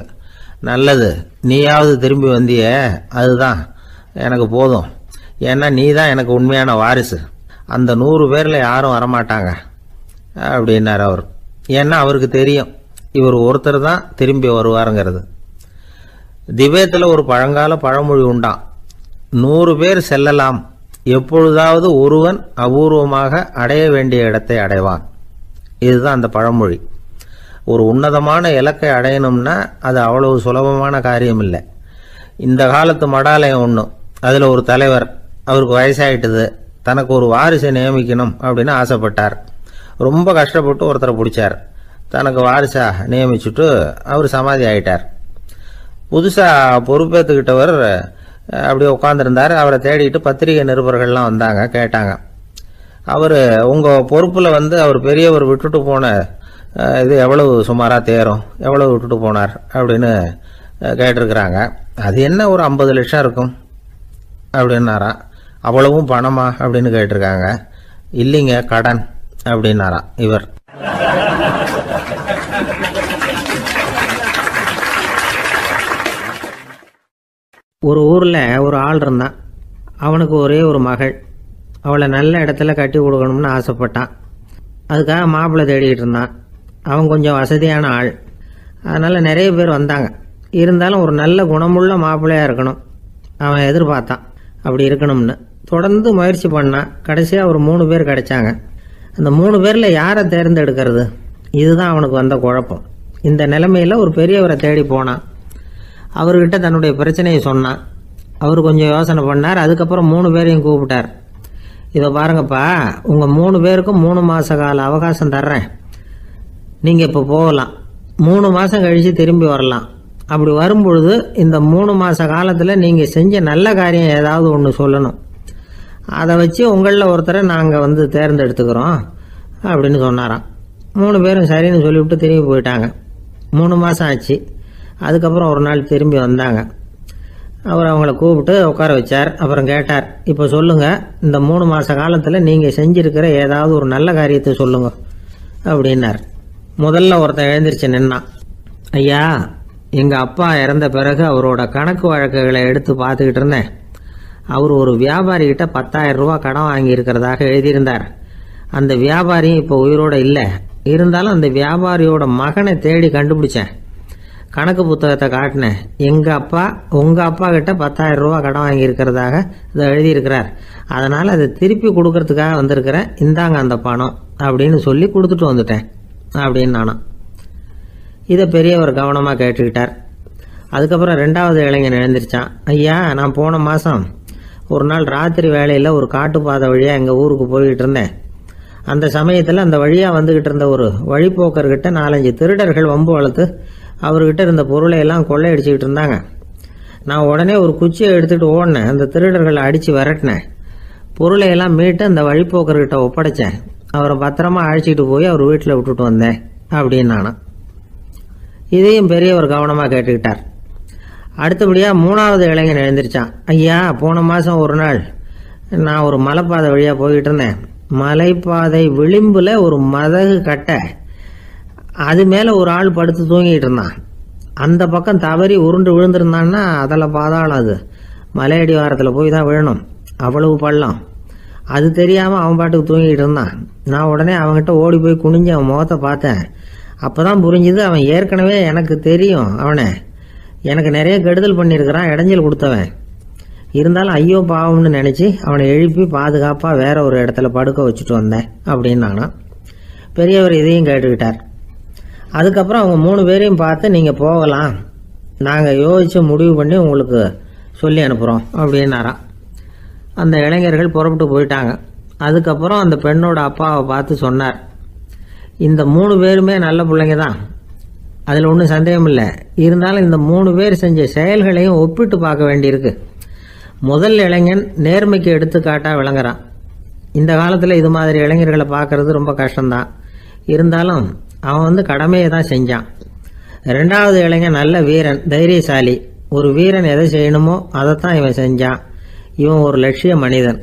[SPEAKER 1] நல்லது, நீயாவது திரும்பி வந்திய, அதுதான் எனக்கு போதும். ஏன்னா நீ தான் எனக்கு உண்மையான வாரிசு. அந்த 100 பேரில் யாரும் வரமாட்டாங்க அப்படின்னார் அவர். ஏன்னா அவருக்கு தெரியும் இவர் ஒருத்தர் தான் திரும்பி வருவாருங்கிறது. திபேத்தில் ஒரு பழங்கால பழமொழி உண்டாம், 100 பேர் செல்லலாம், எப்பொழுதாவது ஒருவன் அபூர்வமாக அடைய வேண்டிய இடத்தை அடைவான். இதுதான் அந்த பழமொழி. ஒரு உன்னதமான இலக்கை அடையணும்னா அது அவ்வளவு சுலபமான காரியம் இல்லை. இந்த காலத்து மடாலயம் ஒன்று, அதில் ஒரு தலைவர், அவருக்கு வயசாயிட்டுது, தனக்கு ஒரு வாரிசை நியமிக்கணும் அப்படின்னு ஆசைப்பட்டார். ரொம்ப கஷ்டப்பட்டு ஒருத்தரை பிடிச்சார். தனக்கு வாரிசா நியமிச்சுட்டு அவர் சமாதி ஆயிட்டார். புதுசாக பொறுப்பேற்றுக்கிட்டவர் அப்படியே உட்காந்துருந்தார். அவரை தேடிட்டு பத்திரிகை நிருபர்கள்லாம் வந்தாங்க, கேட்டாங்க. அவர் உங்கள் பொறுப்பில் அவர் பெரியவர் விட்டுட்டு போன இது எவ்வளவு சுமாராக தேரும், எவ்வளவு விட்டுட்டு போனார் அப்படின்னு கேட்டிருக்கிறாங்க. அது என்ன ஒரு 50 லட்சம் இருக்கும் அப்படின்னாராம். அவ்வளவும் பணமா அப்படின்னு கேட்டிருக்காங்க. இல்லைங்க, கடன் அப்படின்னாராம் இவர். ஒரு ஊரில் ஒரு ஆள் இருந்தான். அவனுக்கு ஒரே ஒரு மகள். அவளை நல்ல இடத்துல கட்டி கொடுக்கணும்னு ஆசைப்பட்டான். அதுக்காக மாப்பிள்ளை தேடிக்கிட்டு இருந்தான். அவன் கொஞ்சம் வசதியான ஆள், அதனால் நிறைய பேர் வந்தாங்க. இருந்தாலும் ஒரு நல்ல குணமுள்ள மாப்பிள்ளையாக இருக்கணும் அவன் எதிர்பார்த்தான். அப்படி இருக்கணும்னு தொடர்ந்து முயற்சி பண்ணான். கடைசியாக ஒரு 3 பேர் கிடைச்சாங்க. அந்த 3 பேரில் யாரை தேர்ந்தெடுக்கிறது, இதுதான் அவனுக்கு வந்த குழப்பம். இந்த நிலைமையில் ஒரு பெரியவரை தேடி போனான். அவர்கிட்ட தன்னுடைய பிரச்சனையை சொன்னான். அவர் கொஞ்சம் யோசனை பண்ணார். அதுக்கப்புறம் 3 பேரையும் கூப்பிட்டார். இதை பாருங்கப்பா, உங்கள் 3 பேருக்கும் 3 மாத கால அவகாசம் தர்றேன். நீங்கள் இப்போ போகலாம். 3 மாதம் கழித்து திரும்பி வரலாம். அப்படி வரும்பொழுது இந்த 3 மாத காலத்தில் நீங்கள் செஞ்ச நல்ல காரியம் ஏதாவது ஒன்று சொல்லணும். அதை வச்சு உங்களில் ஒருத்தரை நாங்கள் தேர்ந்தெடுத்துக்கிறோம் அப்படின்னு சொன்னாராம். 3 பேரும் சரின்னு சொல்லிவிட்டு திரும்பி போயிட்டாங்க. 3 மாதம் ஆச்சு. அதுக்கப்புறம் ஒரு நாள் திரும்பி வந்தாங்க. அவர் அவங்கள கூப்பிட்டு உட்கார வச்சார். அப்புறம் கேட்டார், இப்போ சொல்லுங்கள், இந்த 3 மாத காலத்தில் நீங்கள் செஞ்சுருக்கிற ஏதாவது ஒரு நல்ல காரியத்தை சொல்லுங்க அப்படின்னார். முதல்ல ஒருத்தன் எழுந்திரிச்சு நின்னான். ஐயா, எங்கள் அப்பா இறந்த பிறகு அவரோட கணக்கு வழக்குகளை எடுத்து பார்த்துக்கிட்டு இருந்தேன். அவர் ஒரு வியாபாரிகிட்ட 10,000 ரூபா கடன் வாங்கியிருக்கிறதாக எழுதியிருந்தார். அந்த வியாபாரியும் இப்போ உயிரோடு இல்லை. இருந்தாலும் அந்த வியாபாரியோட மகனை தேடி கண்டுபிடிச்சேன். கணக்கு புத்தகத்தை காட்டினேன். உங்கள் அப்பா கிட்ட 10,000 ரூபா கடன் வாங்கியிருக்கிறதாக இதை எழுதியிருக்கிறார். அதனால் அதை திருப்பி கொடுக்கறதுக்காக வந்திருக்கிறேன். இந்தாங்க அந்த பணம் அப்படின்னு சொல்லி கொடுத்துட்டு வந்துட்டேன் அப்படின்னு நானும். இதை பெரியவர் கவனமாக கேட்டுக்கிட்டார். அதுக்கப்புறம் 2வது இளைஞன் எழுந்திரிச்சான். ஐயா, நான் போன மாதம் ஒரு நாள் ராத்திரி வேளையில் ஒரு காட்டுப்பாதை வழியாக எங்கள் ஊருக்கு போய்கிட்டு இருந்தேன். அந்த சமயத்தில் அந்த வழியாக வந்துக்கிட்டு இருந்த ஒரு வழிப்போக்கர்கிட்ட 4-5 திருடர்கள் வம்பு வளர்த்து அவர்கிட்ட இருந்த பொருளை எல்லாம் கொள்ளையடிச்சிக்கிட்டு இருந்தாங்க. நான் உடனே ஒரு குச்சியை எடுத்துகிட்டு ஓடினேன். அந்த திருடர்களை அடித்து விரட்டினேன். பொருளை எல்லாம் மீட்டு அந்த வழிப்போக்கர்கிட்ட ஒப்படைச்சேன். அவரை பத்திரமா அழைச்சிட்டு போய் அவர் வீட்டில் விட்டுட்டு வந்தேன் அப்படின்னு நானும். இதையும் பெரியவர் கவனமாக கேட்டுக்கிட்டார். அடுத்தபடியாக 3வது இளைஞன் எழுந்திரிச்சான். ஐயா, போன மாதம் ஒரு நாள் நான் ஒரு மலைப்பாதை வழியாக போய்கிட்டு இருந்தேன். மலைப்பாதை விளிம்பில் ஒரு மதகு கட்டை, அது மேலே ஒரு ஆள் படுத்து தூங்கிட்டு இருந்தான். அந்த பக்கம் தவறி உருண்டு விழுந்திருந்தான்னா அதில் பாதாளம். அது மலையடி வாரத்தில் போய் தான் விழணும், அவ்வளவு பள்ளம். அது தெரியாமல் அவன் பாட்டுக்கு தூங்கிட்டு இருந்தான். நான் உடனே அவன்கிட்ட ஓடி போய் குனிஞ்சு அவன் முகத்தை பார்த்தேன். அப்போ தான் புரிஞ்சுது, அவன் ஏற்கனவே எனக்கு தெரியும். அவனை எனக்கு நிறைய கெடுதல் பண்ணியிருக்கிறான், இடைஞ்சல் கொடுத்தவன். இருந்தாலும் ஐயோ பாவம்னு நினச்சி அவனை எழுப்பி பாதுகாப்பாக வேற ஒரு இடத்துல படுக்க வச்சுட்டு வந்தேன் அப்படின்னு நானும். பெரியவர் இதையும் கேட்டுக்கிட்டார். அதுக்கப்புறம் அவங்க 3 பேரையும் பார்த்து, நீங்கள் போகலாம், நாங்கள் யோசித்து முடிவு பண்ணி உங்களுக்கு சொல்லி அனுப்புகிறோம் அப்படின்னாராம். அந்த இளைஞர்கள் புறப்பட்டு போயிட்டாங்க. அதுக்கப்புறம் அந்த பெண்ணோட அப்பாவை பார்த்து சொன்னார், இந்த 3 பேருமே நல்ல பிள்ளைங்க தான், அதில் ஒன்றும் சந்தேகம் இல்லை. இருந்தாலும் இந்த 3 பேர் செஞ்ச செயல்களையும் ஒப்பிட்டு பார்க்க வேண்டியிருக்கு. முதல் இளைஞன் நேர்மைக்கு எடுத்துக்காட்டாக விளங்குறான். இந்த காலத்தில் இது மாதிரி இளைஞர்களை பார்க்கறது ரொம்ப கஷ்டம்தான். இருந்தாலும் அவன் கடமையை தான் செஞ்சான். 2வது இளைஞன் நல்ல வீரன், தைரியசாலி. ஒரு வீரன் எதை செய்யணுமோ அதைத்தான் இவன் செஞ்சான். இவன் ஒரு லட்சிய மனிதன்.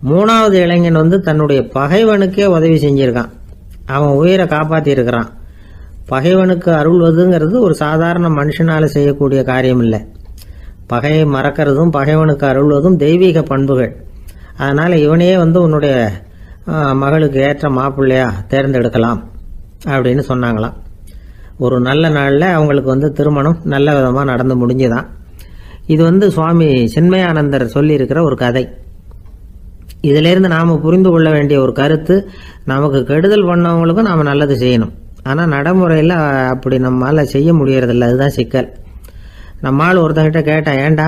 [SPEAKER 1] 3வது இளைஞன் தன்னுடைய பகைவனுக்கே உதவி செஞ்சிருக்கான். அவன் உயிரை காப்பாற்றியிருக்கிறான். பகைவனுக்கு அருள்வதுங்கிறது ஒரு சாதாரண மனுஷனால் செய்யக்கூடிய காரியம் இல்லை. பகையை மறக்கிறதும் பகைவனுக்கு அருள்வதும் தெய்வீக பண்புகள். அதனால் இவனையே உன்னுடைய மகளுக்கு ஏற்ற மாப்பிள்ளையா தேர்ந்தெடுக்கலாம் அப்படின்னு சொன்னாங்களாம். ஒரு நல்ல நாளில் அவங்களுக்கு திருமணம் நல்ல விதமாக நடந்து முடிஞ்சுதான். இது சுவாமி சின்மயானந்தர் சொல்லியிருக்கிற ஒரு கதை. இதிலேருந்து நாம் புரிந்து கொள்ள வேண்டிய ஒரு கருத்து, நமக்கு கெடுதல் பண்ணவங்களுக்கும் நாம் நல்லது செய்யணும். ஆனால் நடைமுறையில் அப்படி நம்மளால் செய்ய முடியறதில்ல. அதுதான் சிக்கல். நம்மால் ஒருத்தங்கிட்ட கேட்டால், ஏண்டா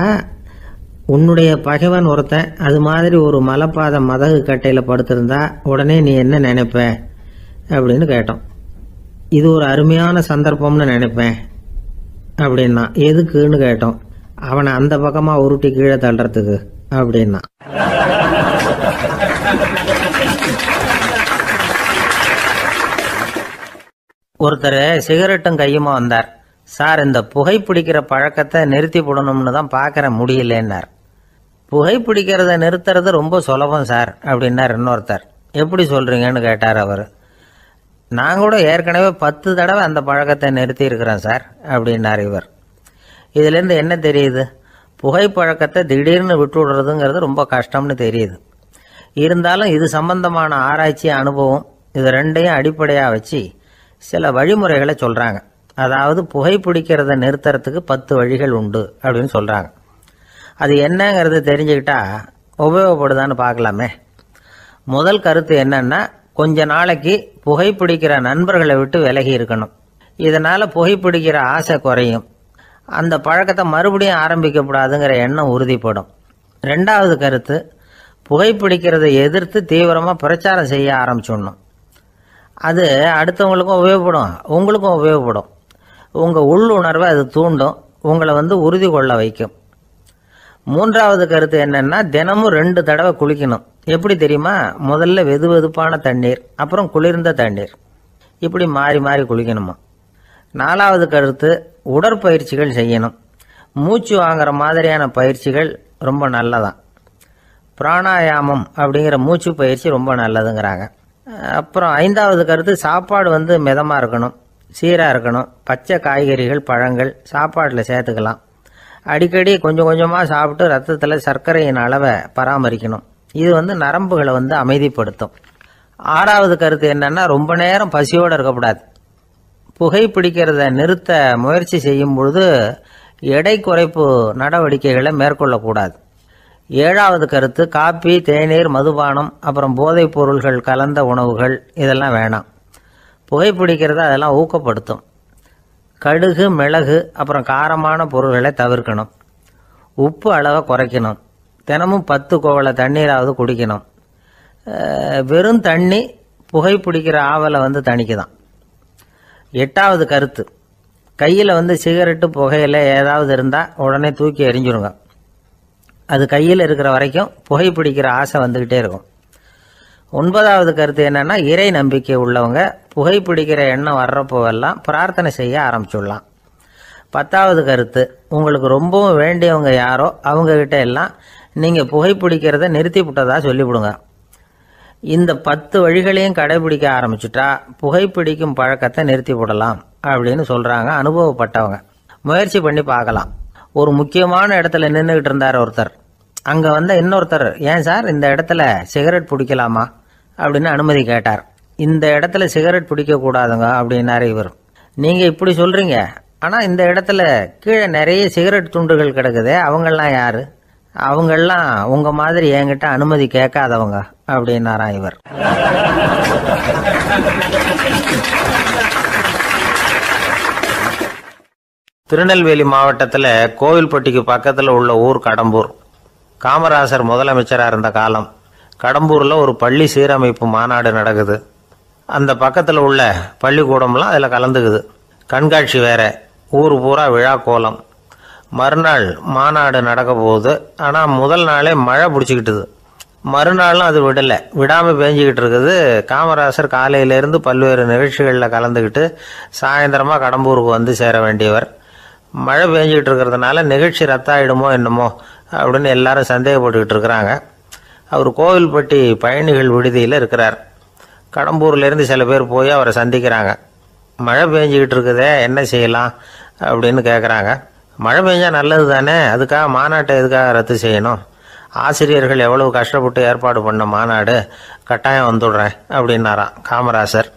[SPEAKER 1] உன்னுடைய பகைவன் ஒருத்தன் அது மாதிரி ஒரு மலைப்பாத மதகு கட்டையில் படுத்திருந்தா உடனே நீ என்ன நினைப்ப அப்படின்னு கேட்டோம். இது ஒரு அருமையான சந்தர்ப்பம்னு நினைப்பேன் அப்படின்னா. எதுக்குன்னு கேட்டோம். அவனை அந்த பக்கமாக உருட்டி கீழே தள்ளுறதுக்கு அப்படின்னா. ஒருத்தர் சிகரெட்டும் கையுமா வந்தார். சார், இந்த புகைப்பிடிக்கிற பழக்கத்தை நிறுத்தி போடணும்னு தான் பார்க்குற முடியலன்னார். புகைப்பிடிக்கிறத நிறுத்துறது ரொம்ப சுலபம் சார் அப்படின்னார் இன்னொருத்தர். எப்படி சொல்கிறீங்கன்னு கேட்டார் அவர். நான் கூட ஏற்கனவே 10 தடவை அந்த பழக்கத்தை நிறுத்தி இருக்கிறேன் சார் அப்படின்னார் இவர். இதுலேருந்து என்ன தெரியுது? புகைப்பழக்கத்தை திடீர்னு விட்டு விடுறதுங்கிறது ரொம்ப கஷ்டம்னு தெரியுது. இருந்தாலும் இது சம்பந்தமான ஆராய்ச்சி, அனுபவம், இது ரெண்டையும் அடிப்படையாக வச்சு சில வழிமுறைகளை சொல்கிறாங்க. அதாவது புகைப்பிடிக்கிறத நிறுத்துறதுக்கு 10 வழிகள் உண்டு அப்படின்னு சொல்கிறாங்க. அது என்னங்கிறத தெரிஞ்சுக்கிட்டா உபயோகப்படுதான்னு பார்க்கலாமே. முதல் கருத்து என்னன்னா, கொஞ்ச நாளைக்கு புகைப்பிடிக்கிற நண்பர்களை விட்டு விலகி இருக்கணும். இதனால் புகைப்பிடிக்கிற ஆசை குறையும். அந்த பழக்கத்தை மறுபடியும் ஆரம்பிக்கப்படாதுங்கிற எண்ணம் உறுதிப்படும். ரெண்டாவது கருத்து, புகைப்பிடிக்கிறதை எதிர்த்து தீவிரமாக பிரச்சாரம் செய்ய ஆரம்பிச்சிடணும். அது அடுத்தவங்களுக்கும் உபயோகப்படும், உங்களுக்கும் உபயோகப்படும். உங்கள் உள்ளுணர்வை அது தூண்டும், உங்களை உறுதி கொள்ள வைக்கும். மூன்றாவது கருத்து என்னன்னா, தினமும் 2 தடவை குளிக்கணும். எப்படி தெரியுமா? முதல்ல வெது வெதுப்பான தண்ணீர், அப்புறம் குளிர்ந்த தண்ணீர், இப்படி மாறி மாறி குளிக்கணுமா. நாலாவது கருத்து, உடற்பயிற்சிகள் செய்யணும். மூச்சு வாங்குற மாதிரியான பயிற்சிகள் ரொம்ப நல்லதான். பிராணாயாமம் அப்படிங்கிற மூச்சு பயிற்சி ரொம்ப நல்லதுங்கிறாங்க. அப்புறம் ஐந்தாவது கருத்து, சாப்பாடு மிதமாக இருக்கணும், சீராக இருக்கணும். பச்சை காய்கறிகள், பழங்கள் சாப்பாட்டில் சேர்த்துக்கலாம். அடிக்கடி கொஞ்சம் கொஞ்சமாக சாப்பிட்டு ரத்தத்தில் சர்க்கரையின் அளவை பராமரிக்கணும். இது நரம்புகளை அமைதிப்படுத்தும். ஆறாவது கருத்து என்னன்னா, ரொம்ப நேரம் பசியோடு இருக்கக்கூடாது. புகைப்பிடிக்கிறத நிறுத்த முயற்சி செய்யும் பொழுது எடை குறைப்பு நடவடிக்கைகளை மேற்கொள்ளக்கூடாது. ஏழாவது கருத்து, காப்பி, தேநீர், மதுபானம், அப்புறம் போதைப் பொருள்கள் கலந்த உணவுகள் இதெல்லாம் வேணாம். புகைப்பிடிக்கிறத அதெல்லாம் ஊக்கப்படுத்தும். கடுகு, மிளகு, அப்புறம் காரமான பொருள்களை தவிர்க்கணும். உப்பு அளவை குறைக்கணும். தினமும் 10 கோவள தண்ணீராவது குடிக்கணும். வெறும் தண்ணி புகைப்பிடிக்கிற ஆவலை தணிக்குதான். எட்டாவது கருத்து, கையில் சிகரெட்டு, புகையில ஏதாவது இருந்தால் உடனே தூக்கி எறிஞ்சிருங்க. அது கையில் இருக்கிற வரைக்கும் புகைப்பிடிக்கிற ஆசை வந்துக்கிட்டே இருக்கும். 9வது கருத்து என்னன்னா, இறை நம்பிக்கை உள்ளவங்க புகைப்பிடிக்கிற எண்ணம் வர்றப்போவெல்லாம் பிரார்த்தனை செய்ய ஆரம்பிச்சுடலாம். 10வது கருத்து, உங்களுக்கு ரொம்பவும் வேண்டியவங்க யாரோ அவங்கக்கிட்ட எல்லாம் நீங்கள் புகைப்பிடிக்கிறத நிறுத்தி விட்டதா சொல்லிவிடுங்க. இந்த 10 வழிகளையும் கடைபிடிக்க ஆரம்பிச்சுட்டா புகைப்பிடிக்கும் பழக்கத்தை நிறுத்தி விடலாம் அப்படின்னு சொல்கிறாங்க அனுபவப்பட்டவங்க. முயற்சி பண்ணி பார்க்கலாம். ஒரு முக்கியமான இடத்துல நின்றுக்கிட்டு இருந்தார் ஒருத்தர். அங்கே இன்னொருத்தர், ஏன் சார் இந்த இடத்துல சிகரெட் பிடிக்கலாமா அப்படின்னு அனுமதி கேட்டார். இந்த இடத்துல சிகரெட் பிடிக்கக்கூடாதுங்க அப்படின்னாரு இவர். நீங்கள் இப்படி சொல்கிறீங்க, ஆனால் இந்த இடத்துல கீழே நிறைய சிகரெட் துண்டுகள் கிடக்குதே, அவங்கெல்லாம் யார்? அவங்கெல்லாம் உங்கள் மாதிரி என்கிட்ட அனுமதி கேட்காதவங்க அப்படின்னாரா இவர். திருநெல்வேலி மாவட்டத்தில் கோவில்பட்டிக்கு பக்கத்தில் உள்ள ஊர் கடம்பூர். காமராசர் முதலமைச்சராக இருந்த காலம். கடம்பூரில் ஒரு பள்ளி சீரமைப்பு மாநாடு நடக்குது. அந்த பக்கத்தில் உள்ள பள்ளிக்கூடம்லாம் அதில் கலந்துக்குது. கண்காட்சி வேற, ஊர் பூரா விழா கோலம். மறுநாள் மாநாடு நடக்க போகுது. ஆனால் முதல் நாளே மழை பிடிச்சிக்கிட்டுது. மறுநாளும் அது விடாமல் பேஞ்சிக்கிட்டு இருக்குது. காமராசர் காலையிலேருந்து பல்வேறு நிகழ்ச்சிகளில் கலந்துக்கிட்டு சாயந்தரமாக கடம்பூருக்கு சேர வேண்டியவர். மழை பேஞ்சிக்கிட்டு இருக்கிறதுனால நிகழ்ச்சி ரத்தாயிடுமோ என்னமோ அப்படின்னு எல்லாரும் சந்தேகப்பட்டுக்கிட்டு இருக்கிறாங்க. அவர் கோவில்பட்டி பயணிகள் விடுதியில் இருக்கிறார். கடம்பூர்லேருந்து சில பேர் போய் அவரை சந்திக்கிறாங்க. மழை பெஞ்சிக்கிட்டு இருக்குதே, என்ன செய்யலாம் அப்படின்னு கேட்குறாங்க. மழை பெஞ்சா நல்லது தானே, அதுக்காக மாநாட்டை எதுக்காக ரத்து செய்யணும்? ஆசிரியர்கள் எவ்வளவு கஷ்டப்பட்டு ஏற்பாடு பண்ண மாநாடு, கட்டாயம் வந்துடுறேன் அப்படின்னாராம் காமராசர்.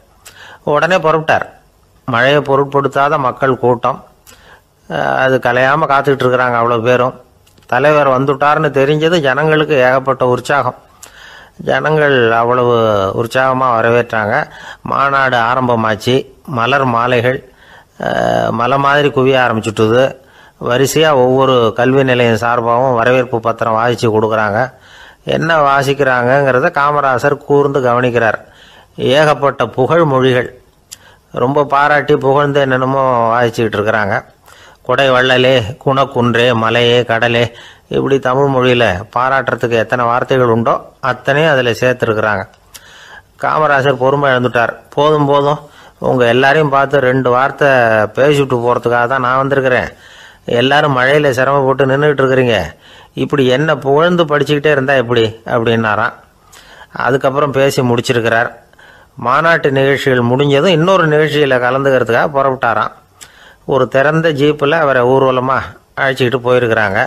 [SPEAKER 1] உடனே புறப்பட்டார். மழையை பொருட்படுத்தாத மக்கள் கூட்டம். அது கலையாமல் காத்துக்கிட்டு இருக்கிறாங்க அவ்வளோ பேரும். தலைவர் வந்துட்டார்னு தெரிஞ்சது ஜனங்களுக்கு ஏகப்பட்ட உற்சாகம். ஜனங்கள் அவ்வளவு உற்சாகமாக வரவேற்றாங்க. மாநாடு ஆரம்பமாச்சு. மலர் மாலைகள் மலை மாதிரி குவிய ஆரம்பிச்சுட்டுது. வரிசையாக ஒவ்வொரு கல்வி நிலையம் சார்பாகவும் வரவேற்பு பத்திரம் வாசித்து கொடுக்குறாங்க. என்ன வாசிக்கிறாங்கங்கிறத காமராசர் கூர்ந்து கவனிக்கிறார். ஏகப்பட்ட புகழ் மொழிகள், ரொம்ப பாராட்டி புகழ்ந்து என்னென்னமோ வாசிச்சுக்கிட்டு இருக்கிறாங்க. கொடை வள்ளலே, குணக்குன்றே, மலையே, கடலே, இப்படி தமிழ் மொழியில் பாராட்டுறதுக்கு எத்தனை வார்த்தைகள் உண்டோ அத்தனையும் அதில் சேர்த்துருக்குறாங்க. காமராசர் பொறுமை இழந்துட்டார். போதும் போதும், உங்கள் எல்லாரையும் பார்த்து 2 வார்த்தை பேசிவிட்டு போகிறதுக்காக தான் நான் வந்திருக்கிறேன். எல்லாரும் மழையில் சிரமப்பட்டு நின்றுட்டு இருக்கிறீங்க, இப்படி என்ன புகழ்ந்து படிச்சுக்கிட்டே இருந்தால் எப்படி அப்படின்னாராம். அதுக்கப்புறம் பேசி முடிச்சிருக்கிறார். மாநாட்டு நிகழ்ச்சிகள் முடிஞ்சதும் இன்னொரு நிகழ்ச்சியில் கலந்துக்கிறதுக்காக புறப்பட்டாராம். ஒரு திறந்த ஜீப்பில் அவரை ஊர்வலமாக அழைச்சிக்கிட்டு போயிருக்கிறாங்க.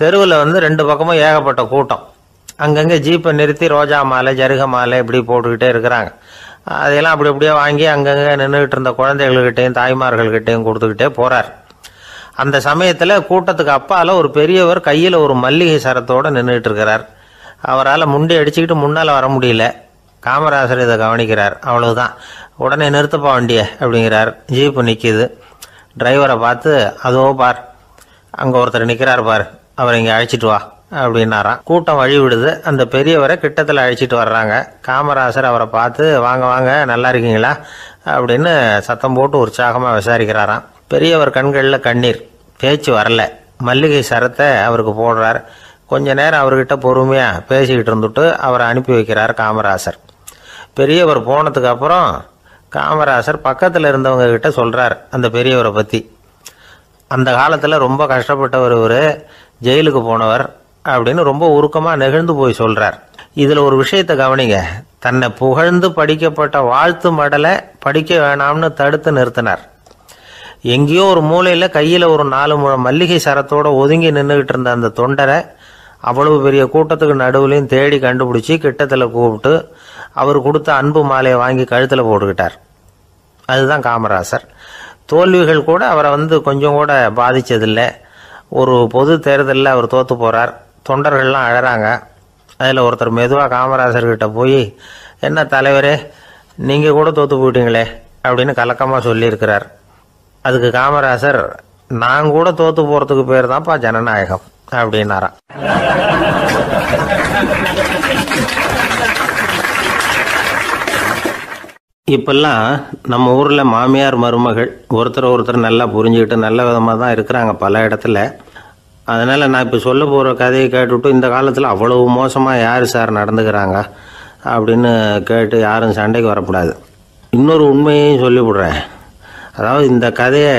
[SPEAKER 1] தெருவில் 2 பக்கமும் ஏகப்பட்ட கூட்டம். அங்கங்கே ஜீப்பை நிறுத்தி ரோஜா மாலை, ஜருக மாலை இப்படி போட்டுக்கிட்டே இருக்கிறாங்க. அதையெல்லாம் அப்படி அப்படியே வாங்கி அங்கங்கே நின்றுக்கிட்டு இருந்த குழந்தைகள்கிட்டையும் தாய்மார்கள்கிட்டையும் கொடுத்துக்கிட்டே போகிறார். அந்த சமயத்தில் கூட்டத்துக்கு அப்பால் ஒரு பெரியவர் கையில் ஒரு மல்லிகை சரத்தோடு நின்றுட்டு இருக்கிறார். அவரால் முண்டி அடிச்சுக்கிட்டு முன்னால் வர முடியல. காமராசர் இதை கவனிக்கிறார். அவ்வளவுதான், உடனே நிறுத்தப்பா வண்டியை அப்படிங்கிறார். ஜீப்பு நிற்கிது. டிரைவரை பார்த்து, அதோ பார், அங்கே ஒருத்தர் நிற்கிறார் பார், அவரை இங்கே அழைச்சிட்டு வா அப்படின்னாராம். கூட்டம் வழி விடுது. அந்த பெரியவரை கிட்டத்தில் அழைச்சிட்டு வர்றாங்க. காமராசர் அவரை பார்த்து, வாங்க வாங்க, நல்லா இருக்கீங்களா அப்படின்னு சத்தம் போட்டு உற்சாகமாக விசாரிக்கிறாராம். பெரியவர் கண்களில் கண்ணீர், பேச்சு வரல. மல்லிகை சரத்தை அவருக்கு போடுறார். கொஞ்ச நேரம் அவர்கிட்ட பொறுமையாக பேசிக்கிட்டு இருந்துட்டு அவரை அனுப்பி வைக்கிறார் காமராசர். பெரியவர் போனதுக்கு அப்புறம் காமராசர் பக்கத்தில் இருந்தவங்க கிட்ட சொல்கிறார் அந்த பெரியவரை பற்றி. அந்த காலத்தில் ரொம்ப கஷ்டப்பட்டவர் இவர், ஜெயிலுக்கு போனவர் அப்படின்னு ரொம்ப உருக்கமாக நெகிழ்ந்து போய் சொல்கிறார். இதில் ஒரு விஷயத்தை கவனிங்க. தன்னை புகழ்ந்து படிக்கப்பட்ட வாழ்த்து மடலை படிக்க வேணாம்னு தடுத்து நிறுத்தினார். எங்கேயோ ஒரு மூலையில் கையில் ஒரு 4 முழம் மல்லிகை சரத்தோடு ஒதுங்கி நின்றுக்கிட்டு இருந்த அந்த தொண்டரை அவ்வளவு பெரிய கூட்டத்துக்கு நடுவுலையும் தேடி கண்டுபிடிச்சி கிட்டத்தில் கூப்பிட்டு அவர் கொடுத்த அன்பு மாலையை வாங்கி கழுத்தில் போட்டுக்கிட்டார். அதுதான் காமராசர். தோல்விகள் கூட அவரை கொஞ்சம் கூட பாதித்ததில்லை. ஒரு பொது தேர்தலில் அவர் தோற்று போகிறார். தொண்டர்கள்லாம் அழறாங்க. அதில் ஒருத்தர் மெதுவாக காமராசர்கிட்ட போய், என்ன தலைவரே, நீங்கள் கூட தோற்று போயிட்டீங்களே அப்படின்னு கலக்கமாக சொல்லியிருக்கிறார். அதுக்கு காமராசர், நான் கூட தோற்று போகிறதுக்கு பேர் தான்ப்பா ஜனநாயகம் அப்படின்னாராம். இப்பெல்லாம் நம்ம ஊரில் மாமியார் மருமகள் ஒருத்தர் நல்லா புரிஞ்சுக்கிட்டு நல்ல விதமாக தான் இருக்கிறாங்க பல இடத்துல. அதனால் நான் இப்போ சொல்ல போகிற கதையை கேட்டுவிட்டு இந்த காலத்தில் அவ்வளவு மோசமாக யார் சார் நடந்துக்கிறாங்க அப்படின்னு கேட்டு யாரும் சண்டைக்கு வரக்கூடாது. இன்னொரு உண்மையையும் சொல்லிவிடுறேன். அதாவது இந்த கதையை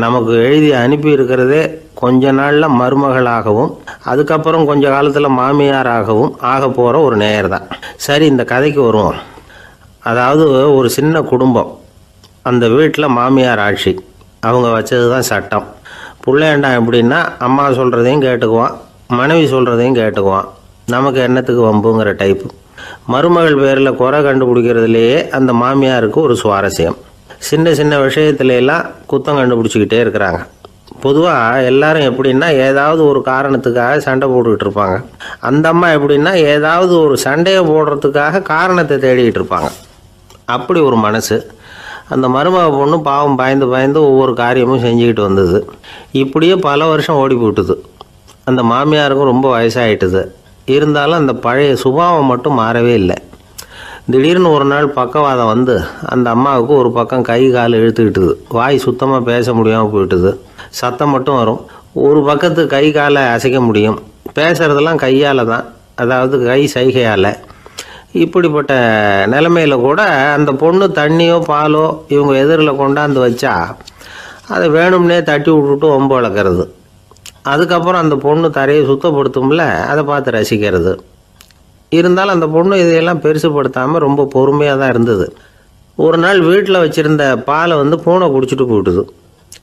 [SPEAKER 1] நமக்கு எழுதி அனுப்பி இருக்கிறதே கொஞ்ச நாளில் மருமகளாகவும் அதுக்கப்புறம் கொஞ்ச காலத்தில் மாமியாராகவும் ஆக போகிற ஒரு நேயர் தான். சரி, இந்த கதைக்கு வருவோம். அதாவது ஒரு சின்ன குடும்பம், அந்த வீட்டில் மாமியார் ஆட்சி, அவங்க வச்சது தான் சட்டம். பிள்ளையாண்டான் எப்படின்னா அம்மா சொல்கிறதையும் கேட்டுக்குவான், மனைவி சொல்கிறதையும் கேட்டுக்குவான், நமக்கு என்னத்துக்கு வம்புங்கிற டைப்பு. மருமகள் பேரில் குறை கண்டுபிடிக்கிறதுலேயே அந்த மாமியாருக்கு ஒரு சுவாரஸ்யம். சின்ன சின்ன விஷயத்துலலாம் குத்தம் கண்டுபிடிச்சிக்கிட்டே இருக்கிறாங்க. பொதுவாக எல்லாரும் எப்படின்னா ஏதாவது ஒரு காரணத்துக்காக சண்டை போட்டுக்கிட்டு இருப்பாங்க. அந்த அம்மா எப்படின்னா ஏதாவது ஒரு சண்டையை போடுறதுக்காக காரணத்தை தேடிக்கிட்டு இருப்பாங்க. அப்படி ஒரு மனசு. அந்த மருமக பொண்ணு பாவம் பயந்து பயந்து ஒவ்வொரு காரியமும் செஞ்சுக்கிட்டு வந்தது. இப்படியே பல வருஷம் ஓடி போட்டுது. அந்த மாமியாருக்கும் ரொம்ப வயசாகிட்டுது. இருந்தாலும் அந்த பழைய சுபாவம் மட்டும் மாறவே இல்லை. திடீர்னு ஒரு நாள் பக்கவாதம் அந்த அம்மாவுக்கு ஒரு பக்கம் கை கால் இழுத்துக்கிட்டுது. வாய் சுத்தமாக பேச முடியாமல் போயிட்டுது. சத்தம் மட்டும் வரும். ஒரு பக்கத்து கை காலை அசைக்க முடியும். பேசுகிறதெல்லாம் கையால் தான், அதாவது கை சைகையால். இப்படிப்பட்ட நிலைமையில் கூட அந்த பொண்ணு தண்ணியோ பாலோ இவங்க எதிரில் கொண்டாந்து வச்சா அதை வேணும்னே தட்டி விட்டுட்டு ஒம்பு வளர்க்குறது. அதுக்கப்புறம் அந்த பொண்ணு தரையை சுத்தப்படுத்தும்ல, அதை பார்த்து ரசிக்கிறது. இருந்தாலும் அந்த பொண்ணு இதையெல்லாம் பெருசுப்படுத்தாமல் ரொம்ப பொறுமையாக தான் இருந்தது. ஒரு நாள் வீட்டில் வச்சுருந்த பாலை பூனை குடிச்சிட்டு போயிட்டுது.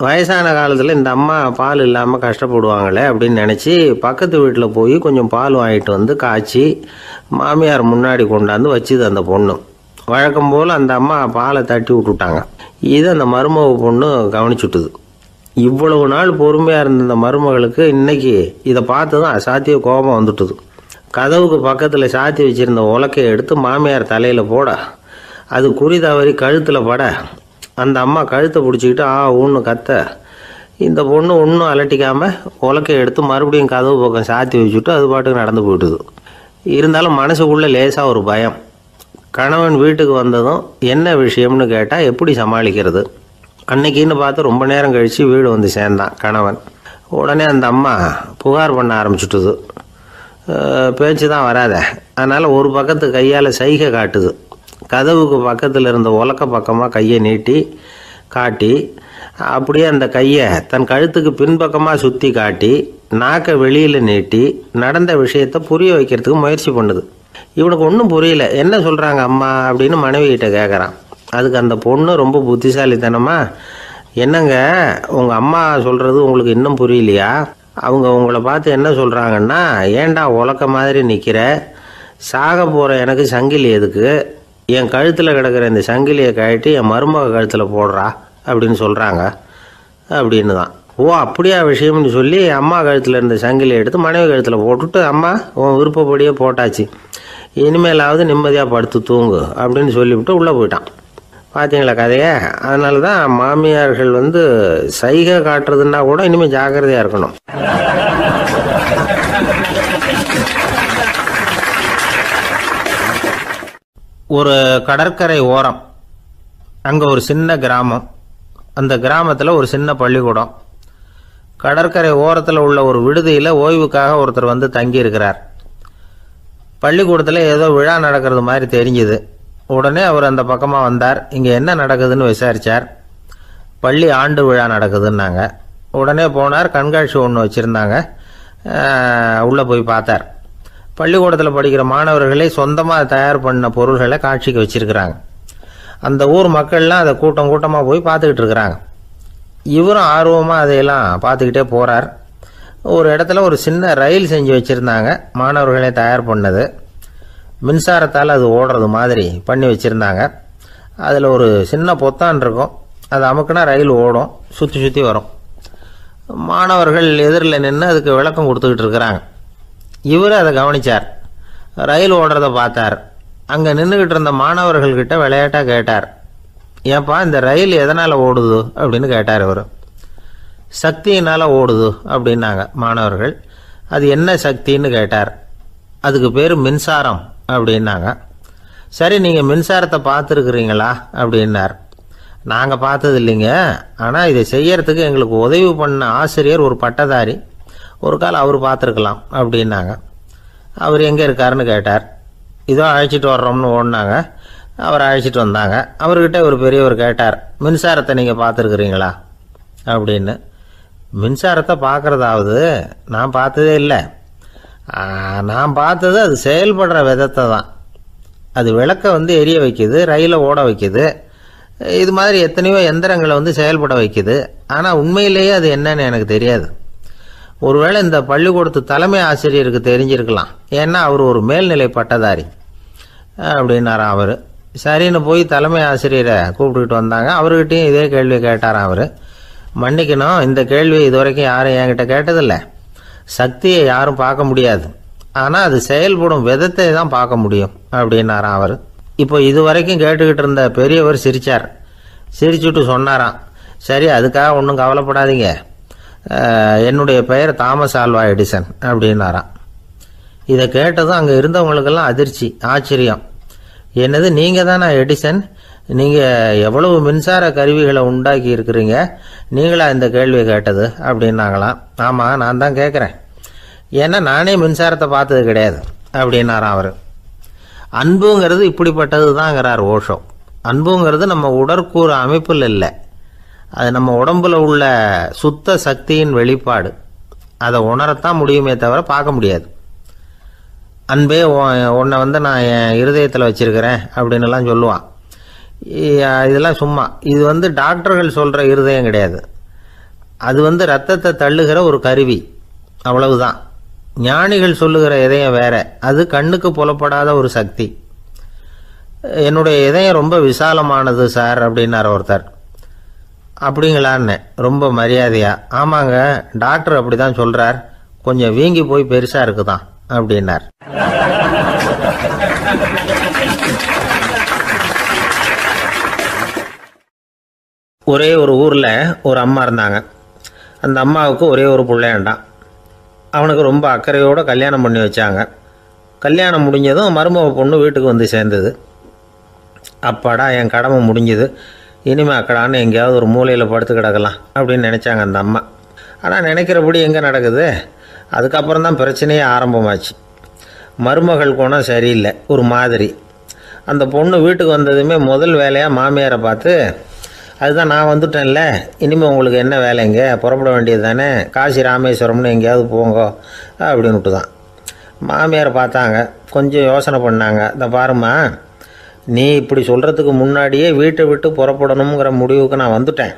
[SPEAKER 1] வயசான காலத்தில் இந்த அம்மா பால் இல்லாமல் கஷ்டப்படுவாங்களே அப்படின்னு நினச்சி பக்கத்து வீட்டில் போய் கொஞ்சம் பால் வாங்கிட்டு காய்ச்சி மாமியார் முன்னாடி கொண்டாந்து வச்சுது அந்த பொண்ணு. வழக்கம் போல் அந்த அம்மா பாலை தட்டி விட்டுட்டாங்க. இது அந்த மருமக பொண்ணு கவனிச்சுட்டுது. இவ்வளவு நாள் பொறுமையாக இருந்த அந்த மருமகளுக்கு இன்னைக்கு இதை பார்த்து தான் அசாத்திய கோபம் வந்துட்டுது. கதவுக்கு பக்கத்தில் சாத்தி வச்சுருந்த உலக்கையை எடுத்து மாமியார் தலையில் போட, அது குறி தவறி கழுத்தில் பட, அந்த அம்மா கழுத்தை பிடிச்சிக்கிட்டு ஊன்னு கத்த, இந்த பொண்ணு ஒன்றும் அலட்டிக்காமல் உலக்கை எடுத்து மறுபடியும் கதவு பக்கம் சாத்தி வச்சுட்டு அது பாட்டுக்கு நடந்து போயிட்டுது. இருந்தாலும் மனசுக்குள்ளே லேசாக ஒரு பயம். கணவன் வீட்டுக்கு வந்ததும் என்ன விஷயம்னு கேட்டால் எப்படி சமாளிக்கிறது. அன்னைக்குன்னு பார்த்து ரொம்ப நேரம் கழித்து வீடு வந்து சேர்ந்தான் கணவன். உடனே அந்த அம்மா புகார் பண்ண ஆரம்பிச்சுட்டுது. பேச்சு தான் வராத, அதனால் ஒரு பக்கத்து கையால் சைகை காட்டுது. கதவுக்கு பக்கத்தில் இருந்த உலக்க பக்கமாக கையை நீட்டி காட்டி அப்படியே அந்த கையை தன் கழுத்துக்கு பின்பக்கமாக சுற்றி காட்டி நாக்கை வெளியில் நீட்டி நடந்த விஷயத்தை புரிய வைக்கிறதுக்கு முயற்சி பண்ணுது. இவனுக்கு ஒன்றும் புரியல. என்ன சொல்கிறாங்க அம்மா அப்படின்னு மனைவிகிட்ட கேட்குறான். அதுக்கு அந்த பொண்ணு ரொம்ப புத்திசாலித்தனமாக, என்னங்க உங்கள் அம்மா சொல்கிறது உங்களுக்கு இன்னும் புரியலையா? அவங்க உங்களை பார்த்து என்ன சொல்கிறாங்கன்னா, ஏன்டா உலக்க மாதிரி நிற்கிற, சாக போகிற எனக்கு சங்கிலி எதுக்கு, என் கழுத்தில் கிடக்கிற இந்த சங்கிலியை கழட்டி என் மருமக கழுத்தில் போடுறா அப்படின்னு சொல்கிறாங்க அப்படின்னு தான். ஓ அப்படியா விஷயம்னு சொல்லி அம்மா கழுத்தில் இருந்த சங்கிலியை எடுத்து மனைவி கழுத்தில் போட்டுட்டு, அம்மா உன் விருப்பப்படியே போட்டாச்சு, இனிமேலாவது நிம்மதியாக படுத்து தூங்கு அப்படின்னு சொல்லிவிட்டு உள்ளே போயிட்டான். பார்த்தீங்களா கதையை? அதனால தான் மாமியார்கள் சைகை காட்டுறதுன்னா கூட இனிமேல் ஜாக்கிரதையாக இருக்கணும். ஒரு கடற்கரை ஓரம், அங்கே ஒரு சின்ன கிராமம். அந்த கிராமத்தில் ஒரு சின்ன பள்ளிக்கூடம். கடற்கரை ஓரத்தில் உள்ள ஒரு விடுதியில் ஓய்வுக்காக ஒருத்தர் தங்கியிருக்கிறார். பள்ளிக்கூடத்தில் ஏதோ விழா நடக்கிறது மாதிரி தெரிஞ்சுது. உடனே அவர் அந்த பக்கமாக வந்தார். இங்கே என்ன நடக்குதுன்னு விசாரித்தார். பள்ளி ஆண்டு விழா நடக்குதுன்னாங்க. உடனே போனார். கண்காட்சி ஒன்று வச்சுருந்தாங்க. உள்ளே போய் பார்த்தார். பள்ளிக்கூடத்தில் படிக்கிற மாணவர்களே சொந்தமாக தயார் பண்ண பொருள்களை காட்சிக்கு வச்சுருக்கிறாங்க. அந்த ஊர் மக்கள்லாம் அதை கூட்டம் கூட்டமாக போய் பார்த்துக்கிட்டு இருக்கிறாங்க. இவரும் ஆர்வமாக அதையெல்லாம் பார்த்துக்கிட்டே போகிறார். ஒரு இடத்துல ஒரு சின்ன ரயில் செஞ்சு வச்சுருந்தாங்க, மாணவர்களே தயார் பண்ணது. மின்சாரத்தால் அது ஓடுறது மாதிரி பண்ணி வச்சுருந்தாங்க. அதில் ஒரு சின்ன பொத்தான் இருக்கும், அது அமுக்குனா ரயில் ஓடும், சுற்றி சுற்றி வரும். மாணவர்கள் எதிரில் நின்று அதுக்கு விளக்கம் கொடுத்துக்கிட்டு இருக்கிறாங்க. இவர் அதை கவனித்தார். ரயில் ஓடுறத பார்த்தார். அங்கே நின்றுக்கிட்டு இருந்த மாணவர்கள்கிட்ட விளையாட்டாக கேட்டார், ஏப்பா இந்த ரயில் எதனால் ஓடுது அப்படின்னு கேட்டார் இவர். சக்தியினால் ஓடுது அப்படின்னாங்க மாணவர்கள். அது என்ன சக்தின்னு கேட்டார். அதுக்கு பேர் மின்சாரம் அப்படின்னாங்க. சரி, நீங்கள் மின்சாரத்தை பார்த்துருக்குறீங்களா அப்படின்னார். நாங்கள் பார்த்தது இல்லைங்க, ஆனால் இதை செய்யறதுக்கு எங்களுக்கு உதவி பண்ண ஆசிரியர் ஒரு பட்டதாரி, ஒரு கால் அவர் பார்த்துருக்கலாம் அப்படின்னாங்க. அவர் எங்கே இருக்காருன்னு கேட்டார். இதோ அழைச்சிட்டு வர்றோம்னு ஓடினாங்க. அவர் அழைச்சிட்டு வந்தாங்க. அவர்கிட்ட ஒரு பெரியவர் கேட்டார், மின்சாரத்தை நீங்கள் பார்த்துருக்குறீங்களா அப்படின்னு. மின்சாரத்தை பார்க்குறதாவது நான் பார்த்ததே இல்லை. நான் பார்த்தது அது செயல்படுற விதத்தை தான். அது விளக்கை எரிய வைக்குது, ரயிலை ஓட வைக்குது, இது மாதிரி எத்தனையோ எந்திரங்களை செயல்பட வைக்குது. ஆனால் உண்மையிலேயே அது என்னன்னு எனக்கு தெரியாது. ஒருவேளை இந்த பள்ளிக்கூடத்து தலைமை ஆசிரியருக்கு தெரிஞ்சிருக்கலாம், ஏன்னா அவர் ஒரு மேல்நிலை பட்டதாரி அப்படின்னாராம் அவர். சரின்னு போய் தலைமை ஆசிரியரை கூப்பிட்டுக்கிட்டு வந்தாங்க. அவர்கிட்டையும் இதே கேள்வி கேட்டாராம் அவர். மன்னிக்கணும், இந்த கேள்வி இதுவரைக்கும் யாரும் என்கிட்ட கேட்டதில்லை. சக்தியை யாரும் பார்க்க முடியாது, ஆனால் அது செயல்படும் விதத்தை தான் பார்க்க முடியும் அப்படின்னாராம் அவர். இப்போ இதுவரைக்கும் கேட்டுக்கிட்டு இருந்த பெரியவர் சிரித்தார். சிரிச்சுட்டு சொன்னாராம், சரி அதுக்காக ஒன்றும் கவலைப்படாதீங்க, என்னுடைய பெயர் தாமஸ் ஆல்வா எடிசன் அப்படின்னாராம். இதை கேட்டதும் அங்கே இருந்தவங்களுக்கெல்லாம் அதிர்ச்சி, ஆச்சரியம். என்னது, நீங்கள் தானா எடிசன்? நீங்கள் எவ்வளவு மின்சார கருவிகளை உண்டாக்கி இருக்கிறீங்க, நீங்களா இந்த கேள்வியை கேட்டது அப்படின்னாங்களாம். ஆமாம், நான் தான் கேட்குறேன், ஏன்னா நானே மின்சாரத்தை பார்த்தது கிடையாது அப்படின்னாராம் அவர். அன்புங்கிறது இப்படிப்பட்டது தாங்கிறார் ஓஷோ. அன்புங்கிறது நம்ம உடற்கூறு அமைப்பில் இல்லை, அது நம்ம உடம்புல உள்ள சுத்த சக்தியின் வெளிப்பாடு. அதை உணரத்தான் முடியுமே தவிர பார்க்க முடியாது. அன்பே உன்னை நான் என் இருதயத்தில் வச்சிருக்கிறேன் அப்படின்னுலாம் சொல்லுவான். இதெல்லாம் சும்மா. இது டாக்டர்கள் சொல்கிற இருதயம் கிடையாது. அது ரத்தத்தை தள்ளுகிற ஒரு கருவி, அவ்வளவுதான். ஞானிகள் சொல்லுகிற இதயம் வேற, அது கண்ணுக்கு புலப்படாத ஒரு சக்தி. என்னுடைய இதயம் ரொம்ப விசாலமானது சார் அப்படின்னார் ஒருத்தர். அப்படிங்களான்னு ரொம்ப மரியாதையா, ஆமாங்க டாக்டர் அப்படி தான் சொல்கிறார், கொஞ்சம் வீங்கி போய் பெருசாக இருக்குதான் அப்படின்னார். ஒரே ஒரு ஊரில் ஒரு அம்மா இருந்தாங்க. அந்த அம்மாவுக்கு ஒரே ஒரு பிள்ளையாண்டான். அவனுக்கு ரொம்ப அக்கறையோடு கல்யாணம் பண்ணி வச்சாங்க. கல்யாணம் முடிஞ்சதும் மருமக பொண்ணு வீட்டுக்கு வந்து சேர்ந்தது. அப்பாடா, என் கடமை முடிஞ்சுது, இனிமேல் அக்கடான்னு எங்கேயாவது ஒரு மூலையில் படுத்து கிடக்கலாம் அப்படின்னு நினச்சாங்க அந்த அம்மா. ஆனால் நினைக்கிறபடி எங்கே நடக்குது? அதுக்கப்புறம் தான் பிரச்சனையே ஆரம்பமாச்சு. மருமகள் குணம் சரியில்லை, ஒரு மாதிரி. அந்த பொண்ணு வீட்டுக்கு வந்ததுமே முதல் வேலையாக மாமியாரை பார்த்து, அதுதான் நான் வந்துட்டேன்ல, இனிமேல் உங்களுக்கு என்ன வேலைங்க, புறப்பட வேண்டியது தானே, காசி ராமேஸ்வரம்னு எங்கேயாவது போங்கோ அப்படின்னுட்டு தான். மாமியாரை பார்த்தாங்க, கொஞ்சம் யோசனை பண்ணாங்க. இந்த பாருமா, நீ இப்படி சொல்கிறதுக்கு முன்னாடியே வீட்டை விட்டு புறப்படணுங்கிற முடிவுக்கு நான் வந்துட்டேன்.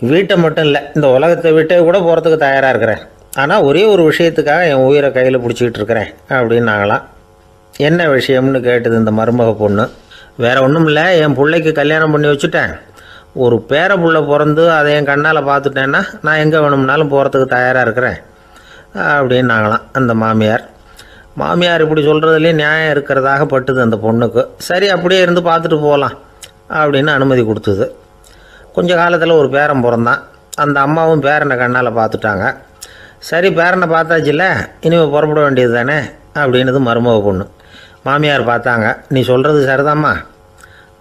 [SPEAKER 1] வீட்டை மட்டும் இல்லை, இந்த உலகத்தை விட்டே கூட போகிறதுக்கு தயாராக இருக்கிறேன். ஆனால் ஒரே ஒரு விஷயத்துக்காக என் உயிரை கையில் பிடிச்சிக்கிட்டு இருக்கிறேன் அப்படின்னாங்களாம். என்ன விஷயம்னு கேட்டது இந்த மருமக பொண்ணு. வேறு ஒன்றும் இல்லை, என் பிள்ளைக்கு கல்யாணம் பண்ணி வச்சுட்டேன். ஒரு பேர புள்ள பிறந்து அதை என் கண்ணால் பார்த்துட்டேன்னா நான் எங்கே வேணும்னாலும் போகிறதுக்கு தயாராக இருக்கிறேன் அப்படின்னாங்களாம் அந்த மாமியார். மாமியார் இப்படி சொல்கிறதுலேயே நியாயம் இருக்கிறதாக பட்டுது அந்த பொண்ணுக்கு. சரி, அப்படியே இருந்து பார்த்துட்டு போகலாம் அப்படின்னு அனுமதி கொடுத்தது. கொஞ்ச காலத்தில் ஒரு பேரன் பிறந்தான். அந்த அம்மாவும் பேரனை கண்ணால் பார்த்துட்டாங்க. சரி, பேரனை பார்த்தாச்சுல்ல, இனிமேல் புறப்பட வேண்டியது தானே அப்படின்னது மருமக பொண்ணு. மாமியார் பார்த்தாங்க, நீ சொல்கிறது சரிதாம்மா,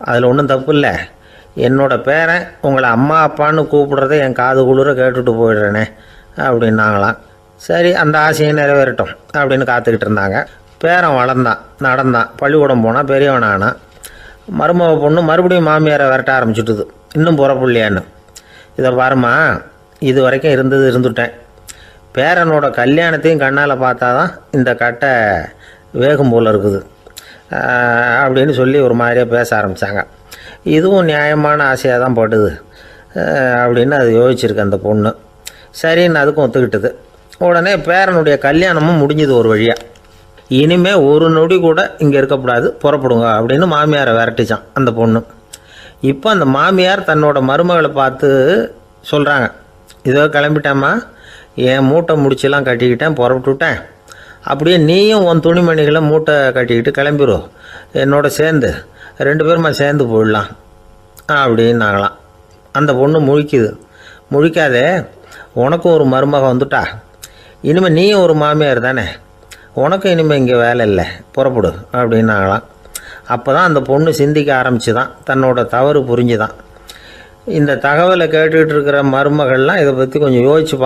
[SPEAKER 1] அதில் ஒன்றும் தப்பு இல்லை. என்னோடய பேரன் உங்களை அம்மா அப்பான்னு கூப்பிடுறத என் காது குளிர கேட்டுட்டு போயிடுறேனே அப்படின்னாங்களாம். சரி, அந்த ஆசையை நிறைவேறட்டும் அப்படின்னு காத்துக்கிட்டு இருந்தாங்க. பேரன் வளர்ந்தான், நடந்தான், பள்ளிக்கூடம் போனால் பெரியவனானான். மருமக பொண்ணு மறுபடியும் மாமியாரை விரட்ட ஆரம்பிச்சுட்டுது, இன்னும் புறப்புள்ளையான்னு. இதை பாருமா, இது வரைக்கும் இருந்துட்டேன். பேரனோட கல்யாணத்தையும் கண்ணால் பார்த்தா தான் இந்த கட்டை வேகும் போல் இருக்குது அப்படின்னு சொல்லி ஒரு மாதிரியாக பேச ஆரம்பித்தாங்க. இதுவும் நியாயமான ஆசையாக தான் படுது அப்படின்னு அது யோசிச்சிருக்கு அந்த பொண்ணு. சரின்னு அதுக்கும் ஒத்துக்கிட்டது. உடனே பேரனுடைய கல்யாணமும் முடிஞ்சது ஒரு வழியாக. இனிமேல் ஒரு நொடி கூட இங்கே இருக்கக்கூடாது, புறப்படுங்க அப்படின்னு மாமியாரை விரட்டிச்சான் அந்த பொண்ணு. இப்போ அந்த மாமியார் தன்னோட மருமகளை பார்த்து சொல்கிறாங்க, இதோ கிளம்பிட்டேம்மா, என் மூட்டை முடிச்செல்லாம் கட்டிக்கிட்டேன், புறப்பட்டுவிட்டேன். அப்படியே நீயும் உன் துணிமணிகளை மூட்டை கட்டிக்கிட்டு கிளம்பிடும், என்னோட சேர்ந்து 2 பேருமா சேர்ந்து போயிடலாம் அப்படின்னாங்களாம். அந்த பொண்ணு முழிக்குது. முழிக்காதே, உனக்கும் ஒரு மருமக வந்துட்டா, இனிமேல் நீயும் ஒரு மாமியார் தானே, உனக்கும் இனிமேல் இங்கே வேலை இல்லை, புறப்படு அப்படின்னாங்களாம். அப்போ தான் அந்த பொண்ணு சிந்திக்க ஆரம்பிச்சு தான், தன்னோட தவறு புரிஞ்சுதான். இந்த தகவலை கேட்டுக்கிட்டு இருக்கிற மருமகள்லாம் இதை பற்றி கொஞ்சம் யோசிச்சு